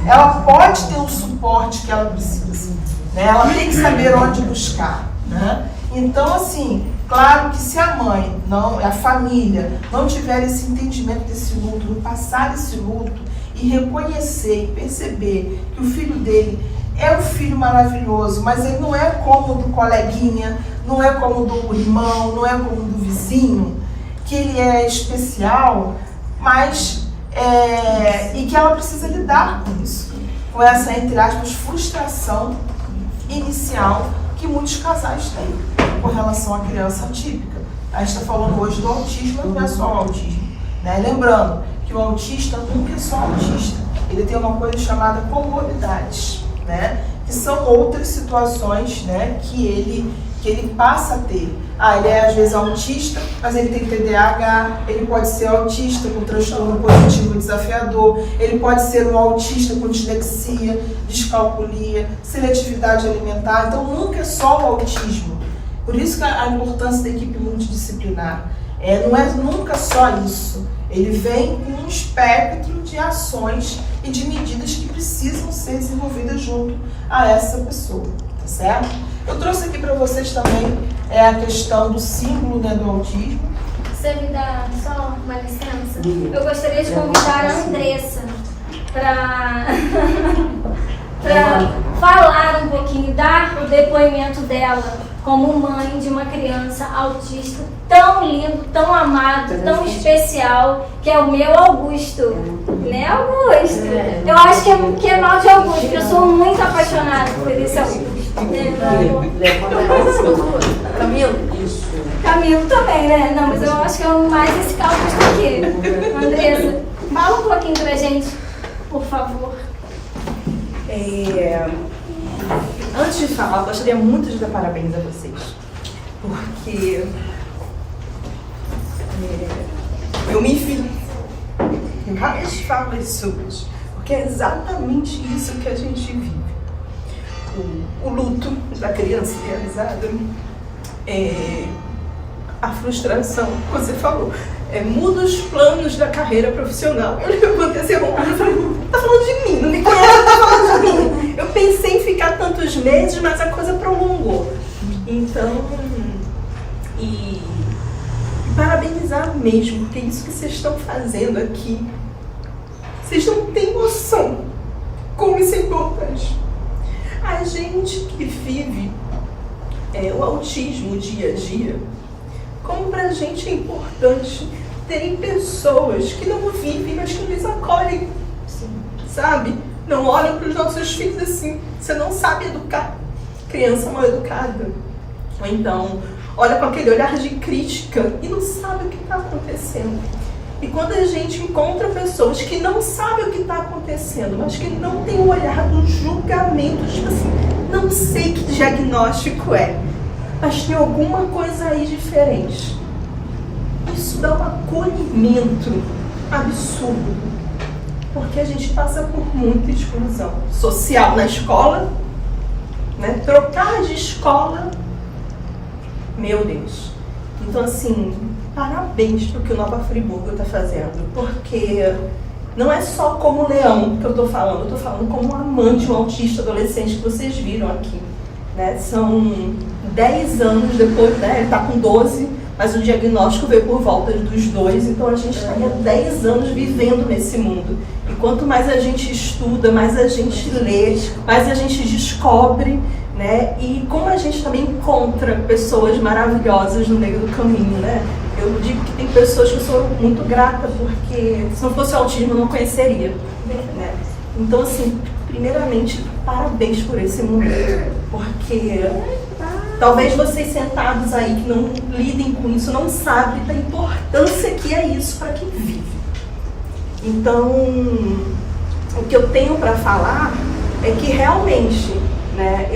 Ela pode ter o suporte que ela precisa, né? Ela tem que saber onde buscar, né? Então, assim, claro que se a mãe, a família, não tiver esse entendimento desse luto, não passar esse luto e reconhecer e perceber que o filho dele é um filho maravilhoso, mas ele não é como o do coleguinha, não é como o do irmão, não é como o do vizinho, que ele é especial, mas e que ela precisa lidar com isso, com essa, entre aspas, frustração inicial que muitos casais têm com relação à criança atípica. A gente está falando hoje do autismo, mas não é só o autismo, né? Lembrando que o autista nunca é só autista, ele tem uma coisa chamada comorbidades, né? Que são outras situações, né, que ele passa a ter. Ele é às vezes autista, mas ele tem TDAH, ele pode ser autista com transtorno positivo desafiador, ele pode ser um autista com dislexia, descalculia, seletividade alimentar. Então nunca é só o autismo. Por isso que a importância da equipe multidisciplinar não é nunca só isso. Ele vem com um espectro de ações e de medidas que precisam ser desenvolvidas junto a essa pessoa, tá certo? Eu trouxe aqui para vocês também a questão do símbolo, né, do autismo. Você me dá só uma licença? Eu gostaria de convidar a Andressa para falar um pouquinho, dar o depoimento dela como mãe de uma criança autista tão lindo, tão amado, tão especial, que é o meu Augusto. Né, Augusto? Eu acho que é mal de Augusto, porque eu sou muito apaixonada por esse Augusto. Camilo também, né? Não, mas eu acho que é mais esse Augusto aqui. Andressa, fala um pouquinho pra gente, por favor. Antes de falar, eu gostaria muito de dar parabéns a vocês, porque eu me vi em várias falas suas, porque é exatamente isso que a gente vive. O luto da criança realizada, a frustração, você falou, muda os planos da carreira profissional. Eu levantei assim, eu falei, tá falando de mim, não me conhece, tá falando de mim. Eu pensei em ficar tantos meses, mas a coisa prolongou. Então, e parabenizar mesmo, porque isso que vocês estão fazendo aqui, vocês não têm noção como isso é importante. A gente que vive o autismo dia a dia, como pra gente é importante terem pessoas que não vivem, mas que nos acolhem, sabe? Não olham para os nossos filhos assim, você não sabe educar, criança mal educada. Ou então, olha com aquele olhar de crítica e não sabe o que está acontecendo. E quando a gente encontra pessoas que não sabem o que está acontecendo, mas que não tem o olhar do julgamento, tipo assim, não sei que diagnóstico é, mas tem alguma coisa aí diferente. Isso dá um acolhimento absurdo, porque a gente passa por muita exclusão social na escola, né? Trocar de escola, meu Deus. Então, assim, parabéns pro que o Nova Friburgo está fazendo, porque não é só como leão que eu tô falando como uma mãe de um autista adolescente que vocês viram aqui, né? São 10 anos depois, né? Ele tá com 12, mas o diagnóstico veio por volta dos 2, então a gente está há 10 anos vivendo nesse mundo. E quanto mais a gente estuda, mais a gente lê, mais a gente descobre, né? E como a gente também encontra pessoas maravilhosas no meio do caminho, né? Eu digo que tem pessoas que eu sou muito grata, porque se não fosse o autismo eu não conheceria, né? Então, assim, primeiramente, parabéns por esse momento, porque talvez vocês sentados aí que não lidem com isso, não sabem da importância importância que é isso para quem vive. Então, o que eu tenho para falar é que realmente, né,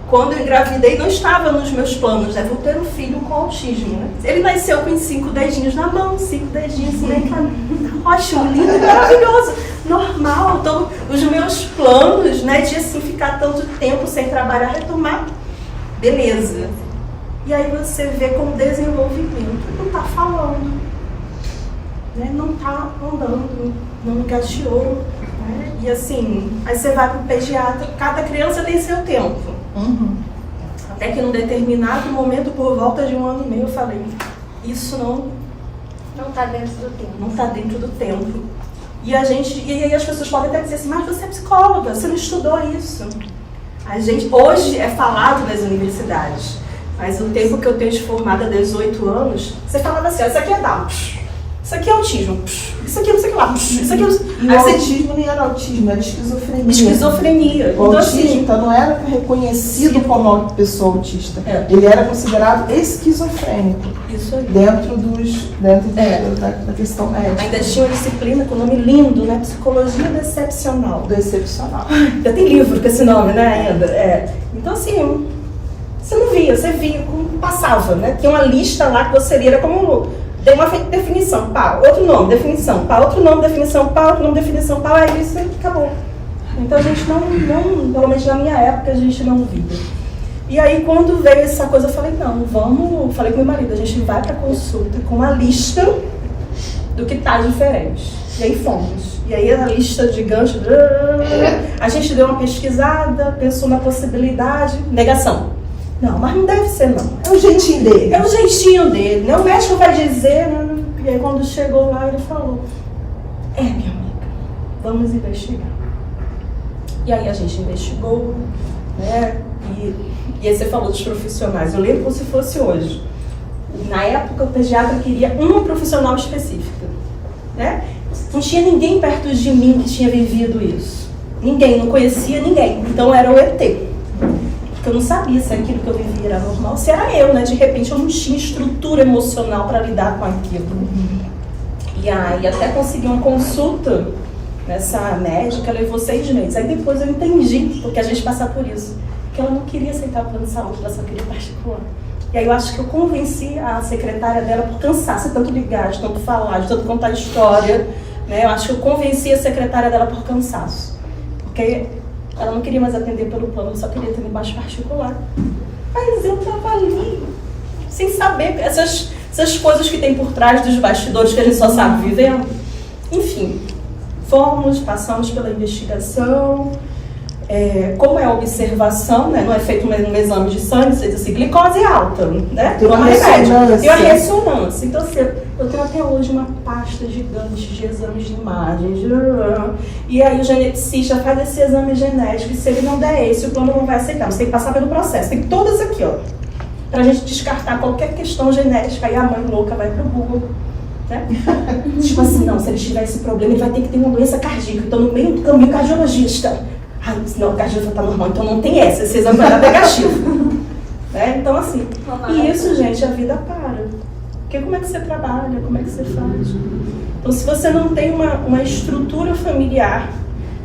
quando eu engravidei, não estava nos meus planos, né? Vou ter um filho com autismo, né? Ele nasceu com 5 dedinhos na mão, 5 dedinhos assim, né? Ótimo, lindo, maravilhoso, normal. Então, os meus planos, né, de assim, ficar tanto tempo sem trabalhar, retomar, beleza. E aí você vê como desenvolvimento não está falando, né? Não está andando, não engateou, né? E assim, aí você vai para o pediatra, cada criança tem seu tempo. Até que num determinado momento, por volta de 1 ano e meio, eu falei, isso não está dentro do tempo. Não está dentro do tempo. E aí as pessoas podem até dizer assim, mas você é psicóloga, você não estudou isso. Hoje é falado nas universidades, mas o tempo que eu tenho de formada, 18 anos, você falava assim, isso aqui é Down, isso aqui é autismo, isso aqui não sei o que lá, isso aqui E o autismo nem era autismo, era esquizofrenia. Esquizofrenia. O autismo, então, não era reconhecido como uma pessoa autista. Ele era considerado esquizofrênico. Isso aí. Dentro da questão médica. Ainda tinha uma disciplina com o nome lindo, né? Psicologia decepcional. Decepcional. Já tem livro com esse nome, né, ainda. Então, assim, você não via, você via como passava, né? Tinha uma lista lá que você lia, era como... Tem uma definição, pá, outro nome, definição, pá, outro nome, definição, pá, outro nome, definição, pá, aí isso acabou. Então a gente não, pelo menos na minha época, a gente não via. E aí quando veio essa coisa, eu falei, falei com meu marido, a gente vai pra consulta com uma lista do que tá diferente. E aí fomos. E aí a lista de gancho, a gente deu uma pesquisada, pensou na possibilidade, negação. Não, mas não deve ser, não. É o jeitinho dele. É o jeitinho dele, né? O médico vai dizer, né? E aí quando chegou lá, ele falou, minha amiga, vamos investigar. E aí a gente investigou, né? E aí você falou dos profissionais. Eu lembro como se fosse hoje. Na época, o pediatra queria uma profissional específica, né? Não tinha ninguém perto de mim que tinha vivido isso. Ninguém, não conhecia ninguém. Então era o ET. Porque eu não sabia se aquilo que eu vivia era normal, se era eu, né? De repente eu não tinha estrutura emocional para lidar com aquilo. E aí até consegui uma consulta nessa médica, levou 6 meses. Aí depois eu entendi, porque a gente passa por isso, que ela não queria aceitar o plano de saúde, ela só queria particular. E aí eu acho que eu convenci a secretária dela por cansaço, de tanto ligar, de tanto falar, de tanto contar história, né? Eu acho que eu convenci a secretária dela por cansaço. Porque ela não queria mais atender pelo plano, ela só queria atender baixo particular. Mas eu tava ali, sem saber essas coisas que tem por trás dos bastidores que a gente só sabe vivendo. Enfim, passamos pela investigação. Como é a observação, né? Não é feito um exame de sangue, você diz assim, glicose alta, né? Tem uma ressonância. Tem uma ressonância. Então, assim, eu tenho até hoje uma pasta gigante de exames de imagens. E aí o geneticista faz esse exame genético e se ele não der esse, o plano não vai aceitar. Você tem que passar pelo processo. Tem todas aqui, ó. Pra gente descartar qualquer questão genética. Aí a mãe louca vai pro Google. Né? Tipo assim, não, se ele tiver esse problema, ele vai ter que ter uma doença cardíaca. Então, no meio do caminho, cardiologista. Não, o cardíaco tá normal, então não tem esse exame vai dar negativo. Né? Então, assim, e isso, gente, a vida para. Porque como é que você trabalha, como é que você faz? Então, se você não tem uma estrutura familiar,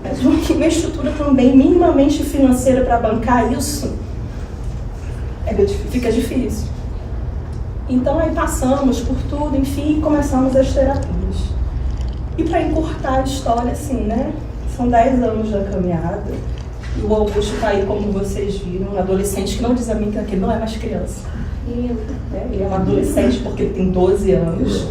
mas uma estrutura também minimamente financeira para bancar isso, fica difícil. Então, aí passamos por tudo, enfim, e começamos as terapias. E para encurtar a história, assim, né? São 10 anos da caminhada. E o Augusto está aí, como vocês viram, um adolescente que não diz a mim que ele não é mais criança. Ele é um adolescente porque ele tem 12 anos.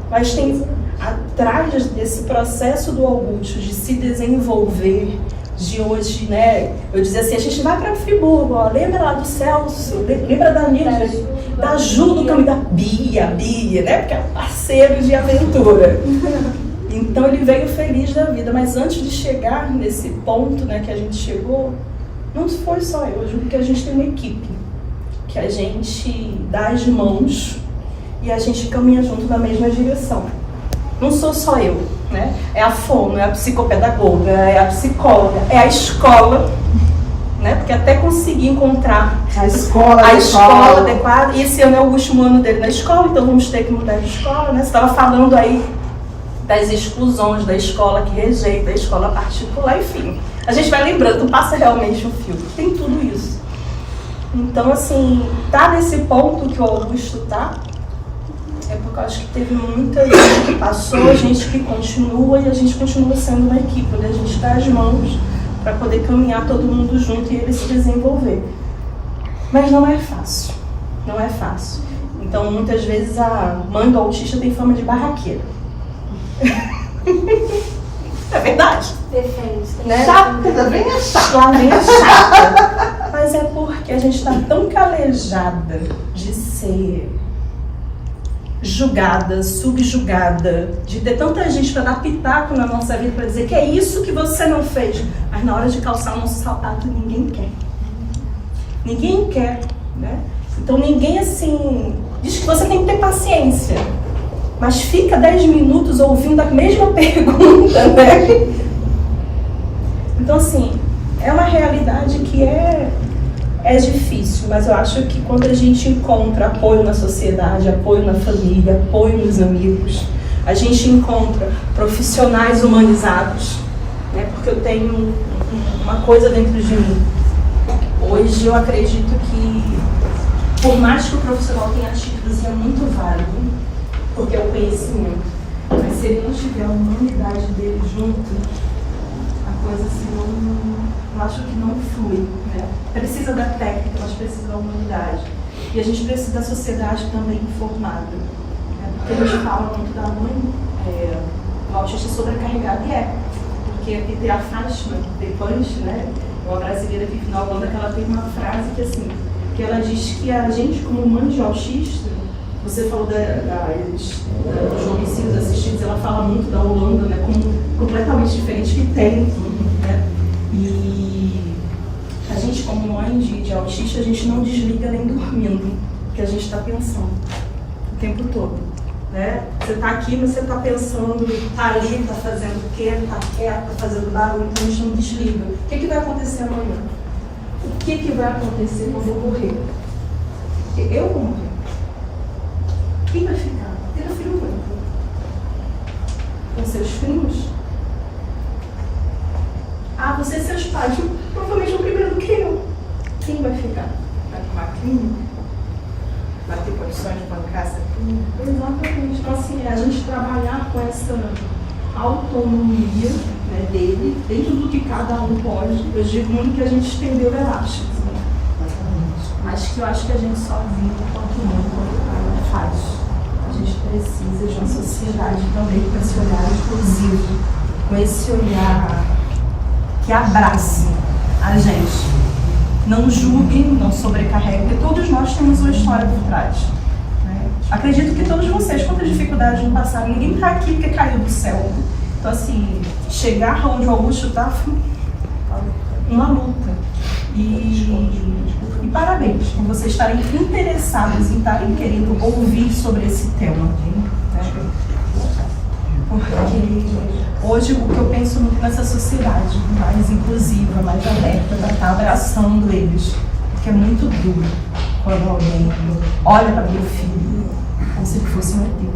Mas tem atrás desse processo do Augusto de se desenvolver, de hoje, né? Eu dizia assim, a gente vai para Friburgo, ó, lembra lá do Celso, lembra da Nilde, da Ju do caminho, da Bia, né? Porque é parceiro de aventura. Então ele veio feliz da vida, mas antes de chegar nesse ponto, né, que a gente chegou, não foi só eu juro que a gente tem uma equipe, que a gente dá as mãos e a gente caminha junto na mesma direção. Não sou só eu, né? É a fono, é a psicopedagoga, é a psicóloga, é a escola, né? Porque até conseguir encontrar a escola adequada. E esse ano é o último ano dele na escola, então vamos ter que mudar de escola, né? Você estava falando aí das exclusões da escola que rejeita, a escola particular, enfim. A gente vai lembrando, passa realmente um filme, tem tudo isso. Então, assim, tá nesse ponto que o Augusto tá, é porque eu acho que teve muita gente que passou, a gente que continua, e a gente continua sendo uma equipe, onde a gente dá as mãos para poder caminhar todo mundo junto e ele se desenvolver. Mas não é fácil, não é fácil. Então, muitas vezes a mãe do autista tem fama de barraqueira. É verdade. Perfeito. Né? Chata, também é chata. Lá vem a chata. Mas é porque a gente está tão calejada de ser julgada, subjugada, de ter tanta gente para dar pitaco na nossa vida, para dizer que é isso que você não fez. Mas na hora de calçar o nosso sapato, ninguém quer. Ninguém quer, né? Então ninguém, assim, diz que você tem que ter paciência. Mas fica 10 minutos ouvindo a mesma pergunta, né? Então, assim, é uma realidade que é difícil, mas eu acho que quando a gente encontra apoio na sociedade, apoio na família, apoio nos amigos, a gente encontra profissionais humanizados, né? Porque eu tenho uma coisa dentro de mim. Hoje eu acredito que, por mais que o profissional tenha títulos, é muito válido, porque é o conhecimento. Mas se ele não tiver a humanidade dele junto, a coisa assim, eu acho que não flui, né? Precisa da técnica, mas precisa da humanidade. E a gente precisa da sociedade também informada. Né? Porque a gente fala muito da mãe, o autista sobrecarregado, e é. Porque aqui tem a Fátima, tem Punch, né? Uma brasileira que vive na Holanda, que ela tem uma frase que assim, que ela diz que a gente, como mãe de autista, você falou dos homicídios assistidos, ela fala muito da Holanda, né, como completamente diferente que tem, né? E a gente, como mãe de autista, a gente não desliga nem dormindo, porque a gente está pensando o tempo todo, né? Você está aqui, mas você está pensando, está ali, está fazendo o quê, está quieto, está fazendo barulho, então a gente não desliga. O que vai acontecer amanhã? O que vai acontecer quando eu morrer? Eu vou morrer. Quem vai ficar? Ter filho único. Com seus filhos? Ah, você e seus pais, provavelmente vão primeiro do que eu. Quem vai ficar? Vai para uma clínica? Vai ter condições de bancar essa clínica? Exatamente. Então, assim, a gente trabalhar com essa autonomia, né, dele, dentro do que cada um pode. Eu digo muito que a gente estendeu o elástico. Mas que eu acho que a gente só vive quanto mãe, quanto pai faz. A gente precisa de uma sociedade também com esse olhar inclusivo, com esse olhar que abrace a gente. Não julguem, não sobrecarreguem, porque todos nós temos uma história por trás. Né? Acredito que todos vocês, quantas dificuldades no passado, ninguém está aqui porque caiu do céu. Então, assim, chegar onde o Augusto está foi uma luta. E parabéns por vocês estarem interessados em estarem querendo ouvir sobre esse tema. Né? Porque hoje o que eu penso muito nessa sociedade mais inclusiva, mais aberta, para estar abraçando eles. Porque é muito duro quando alguém olha para meu filho como se ele fosse um ET.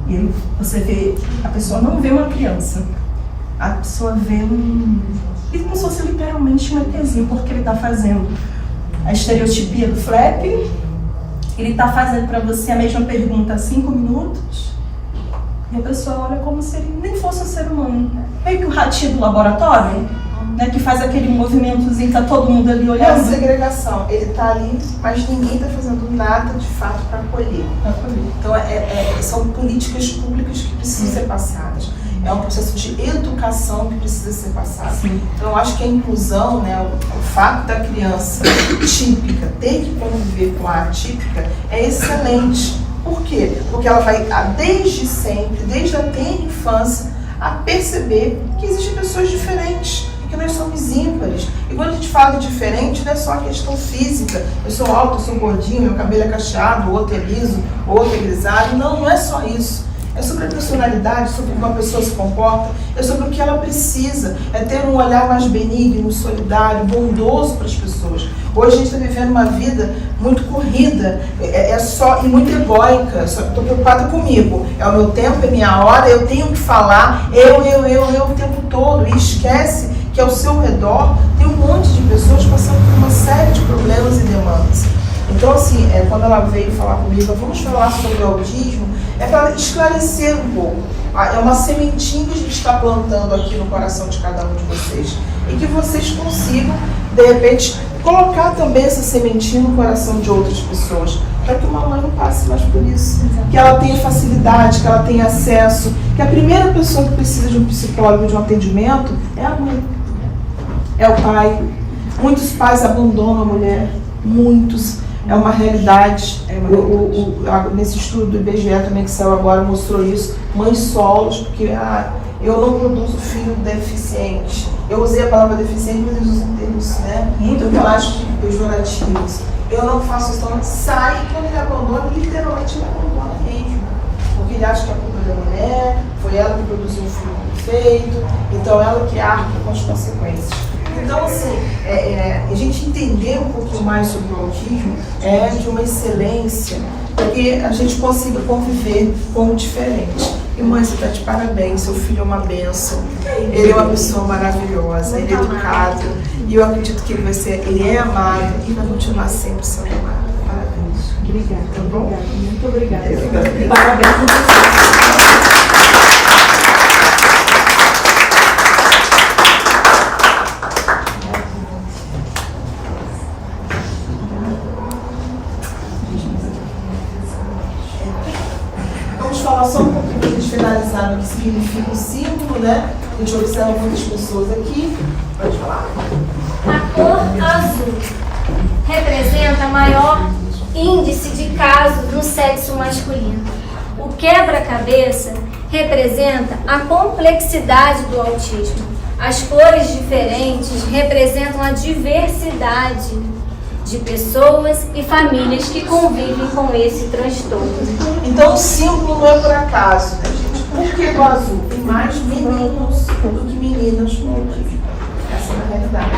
E você vê, a pessoa não vê uma criança, a pessoa vê e como se fosse literalmente um ETzinho, porque ele está fazendo a estereotipia do flap, ele está fazendo para você a mesma pergunta há 5 minutos, e a pessoa olha como se ele nem fosse um ser humano. Meio que o ratinho do laboratório, né, que faz aquele movimentozinho, tá todo mundo ali olhando. É a segregação, ele está ali, mas ninguém está fazendo nada de fato para acolher. Então são políticas públicas que precisam ser passadas. É um processo de educação que precisa ser passado. Sim. Então, eu acho que a inclusão, né, o fato da criança típica ter que conviver com a atípica é excelente. Por quê? Porque ela vai, desde sempre, desde a tenra infância, a perceber que existem pessoas diferentes, que nós somos ímpares. E quando a gente fala de diferente, não é só a questão física. Eu sou alto, eu sou gordinho, meu cabelo é cacheado, o outro é liso, o outro é grisalho. Não, não é só isso. é sobre a personalidade, sobre como a pessoa se comporta, é sobre o que ela precisa, é ter um olhar mais benigno, solidário, bondoso para as pessoas. Hoje a gente está vivendo uma vida muito corrida, e muito egóica, só estou preocupada comigo. É o meu tempo, é minha hora, eu tenho que falar, eu o tempo todo, e esquece que ao seu redor tem um monte de pessoas passando por uma série de problemas e demandas. Então, assim, quando ela veio falar comigo, vamos falar sobre o autismo, é para esclarecer um pouco. É uma sementinha que a gente está plantando aqui no coração de cada um de vocês. E que vocês consigam, de repente, colocar também essa sementinha no coração de outras pessoas, para que uma mãe não passe mais por isso. Que ela tenha facilidade, que ela tenha acesso, que a primeira pessoa que precisa de um psicólogo, de um atendimento, é a mãe, é o pai. Muitos pais abandonam a mulher, muitos. É uma realidade. Nesse estudo do IBGE também que saiu agora mostrou isso. Mães solos, porque eu não produzo filho deficiente. Eu usei a palavra deficiente, mas eles usam termos, né? Muito pejorativos. Eu não faço isso, então sai e quando ele abandona, literalmente ele abandona mesmo. Porque ele acha que a culpa é da mulher, foi ela que produziu um filho perfeito, então ela que arca com as consequências. Então, assim, a gente entender um pouquinho mais sobre o autismo é de uma excelência, para que a gente consiga conviver com o diferente. E mãe, você está de parabéns, seu filho é uma bênção, ele é uma pessoa maravilhosa, ele é educado, e eu acredito que ele é amado e vai continuar sempre sendo amado. Parabéns. Obrigada. Tá bom? Muito obrigada. Parabéns a você. Só um pouquinho para a gente finalizar o que significa o símbolo, né? A gente observa muitas pessoas aqui. Pode falar? A cor azul representa maior índice de casos no sexo masculino. O quebra-cabeça representa a complexidade do autismo. As cores diferentes representam a diversidade de pessoas e famílias que convivem com esse transtorno. Então o símbolo não é por acaso, né, gente? Por que do azul? Tem mais meninos do que meninas com autismo. Essa é a realidade.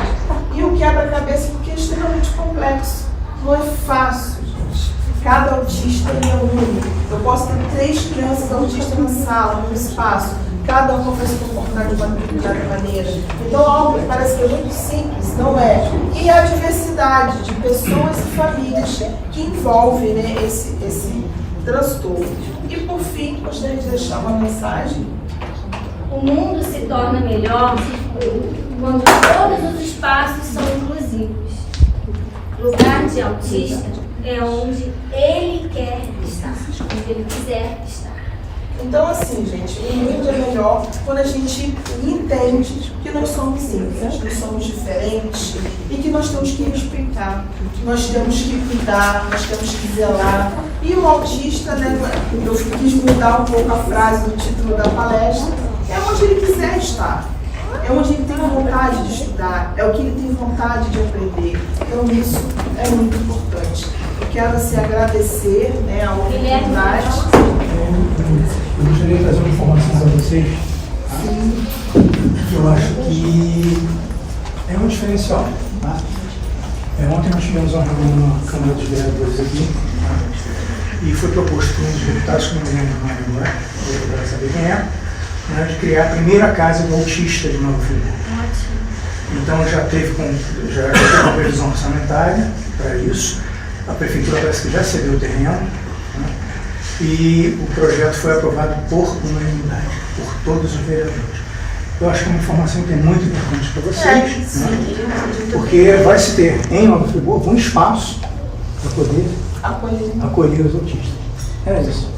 E o quebra-cabeça porque é extremamente complexo. Não é fácil, gente. Cada autista é único. Eu posso ter 3 crianças autistas na sala, no espaço. Cada uma vai se comportar de uma determinada maneira. Então, algo que parece que é muito simples, não é. E a diversidade de pessoas e famílias que envolvem, né, esse transtorno. E, por fim, gostaria de deixar uma mensagem. O mundo se torna melhor quando todos os espaços são inclusivos. Lugar de autista é onde ele quer estar, onde ele quiser estar. Então, assim, gente, o mundo é melhor quando a gente entende que nós somos índios, que somos diferentes e que nós temos que respeitar, que nós temos que cuidar, nós temos que zelar. E o autista, né, eu quis mudar um pouco a frase do título da palestra, é onde ele quiser estar, é onde ele tem vontade de estudar, é o que ele tem vontade de aprender. Então, isso é muito importante. Eu quero, assim, agradecer, né, a oportunidade. Eu gostaria de trazer uma informação para vocês, tá? Que eu acho que é um diferencial. Tá? Ontem nós tivemos uma reunião na Câmara dos Vereadores aqui, tá? E foi proposto por um dos deputados, que não me lembro o nome agora, eu quero saber quem é, né, de criar a primeira casa do autista de Nova Friburgo. Então já teve uma previsão orçamentária para isso, a Prefeitura parece que já cedeu o terreno, né? E o projeto foi aprovado por unanimidade, por todos os vereadores. Eu acho que é uma informação que é muito importante para vocês, né? Porque vai se ter em Nova Friburgo um espaço para poder acolher os autistas. É isso.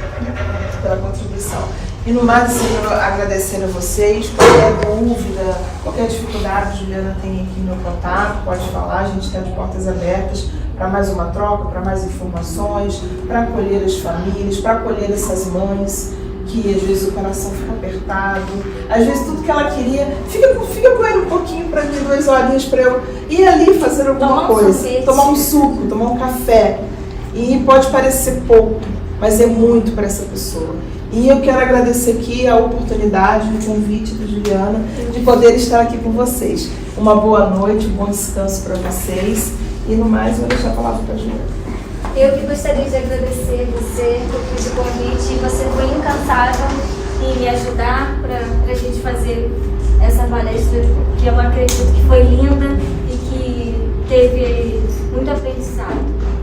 Pela contribuição. E no mais, assim, eu agradecer a vocês. Qualquer dúvida, qualquer dificuldade, a Juliana tem aqui meu contato, pode falar, a gente está de portas abertas para mais uma troca, para mais informações, para acolher as famílias, para acolher essas mães que às vezes o coração fica apertado, às vezes tudo que ela queria, fica com ele um pouquinho para mim, 2 horinhas para eu ir ali fazer alguma coisa, tomar um suco, tomar um café. E pode parecer pouco, mas é muito para essa pessoa. E eu quero agradecer aqui a oportunidade, o convite da Juliana, de poder estar aqui com vocês. Uma boa noite, um bom descanso para vocês. E no mais, eu vou deixar a palavra para a Juliana. Eu que gostaria de agradecer você por esse convite. Você foi incansável em me ajudar para a gente fazer essa palestra, que eu acredito que foi linda e que teve muito aprendizado.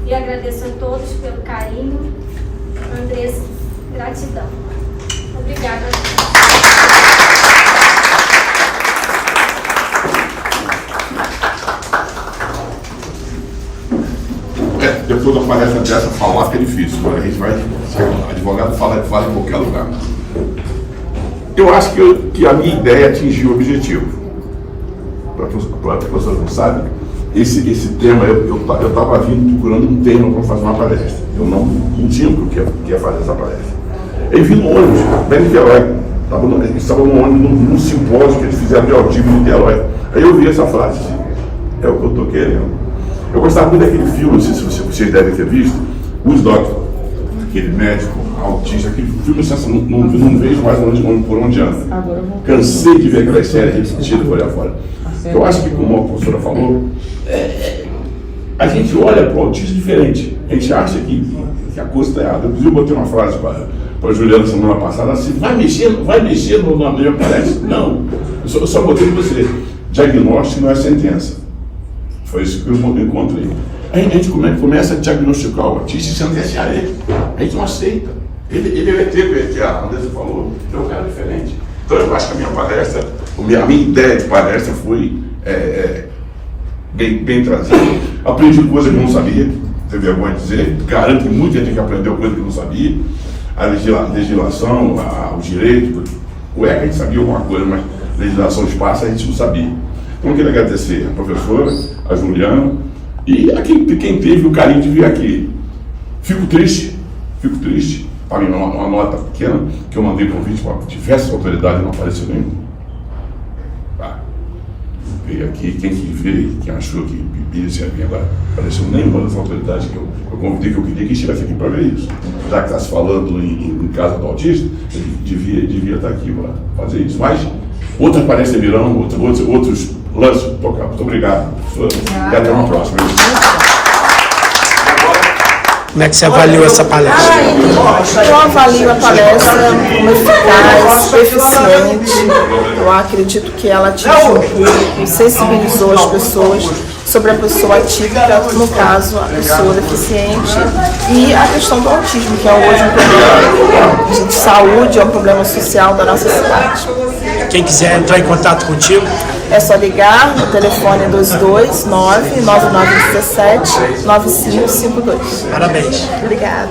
E agradeço a todos pelo carinho. Andressa, gratidão. Obrigada. Depois da palestra dessa, falar fica difícil. A gente vai, advogado fala em qualquer lugar. Eu acho que a minha ideia atingiu o objetivo. Para a professora não sabe, esse tema, eu estava vindo procurando um tema para fazer uma palestra. Eu não tinha o que ia fazer essa palestra. Eu vi no ônibus, bem em Niterói. Estava no ônibus, num simpósio que eles fizeram de autismo em Niterói. Aí eu vi essa frase, assim, é o que eu estou querendo. Eu gostava muito daquele filme, não sei se vocês devem ter visto, Os Doctor, aquele médico autista, aquele filme, não vejo mais por onde anda. Cansei de ver aquela série repetida por aí afora. Eu acho que, como a professora falou, a gente olha para o autismo diferente. A gente acha que a coisa está errada. Inclusive, eu botei uma frase para a Juliana semana passada, assim, vai mexer na minha palestra? Não, eu só botei para você. Diagnóstico não é sentença. Foi isso que eu encontrei. A gente começa a diagnosticar o autista e sentenciar ele. A gente não aceita. Ele é o ET, que a Andressa falou, é um cara diferente. Então eu acho que a minha palestra, a minha ideia de palestra foi bem trazida. Aprendi coisa que eu não sabia, tenho vergonha de dizer. Garanto que muita gente que aprendeu coisa que eu não sabia. A legislação, os direitos, o ECA a gente sabia alguma coisa, mas legislação de espaço a gente não sabia. Então eu queria agradecer a professora, a Juliana e a quem teve o carinho de vir aqui. Fico triste, para mim uma nota pequena, que eu mandei convite para diversas autoridades e não apareceu nenhum. Veio aqui, quem veio, quem achou que bebia se havia agora, apareceu nenhuma das autoridades que eu convidei, que eu queria que estivesse aqui para ver isso. Já que está se falando em casa do autista, ele devia estar aqui para fazer isso. Mas outras palestras virão, outros lances tocar. Muito obrigado, professor, e até uma próxima. Como é que você avaliou essa palestra? Eu avalio a palestra como eficaz, eficiente. Eu acredito que ela atingiu o público, sensibilizou as pessoas sobre a pessoa atípica, no caso, a pessoa deficiente, e a questão do autismo, que é hoje um problema de saúde, é um problema social da nossa cidade. Quem quiser entrar em contato contigo, é só ligar no telefone 229-9917-9552. Parabéns. Obrigada.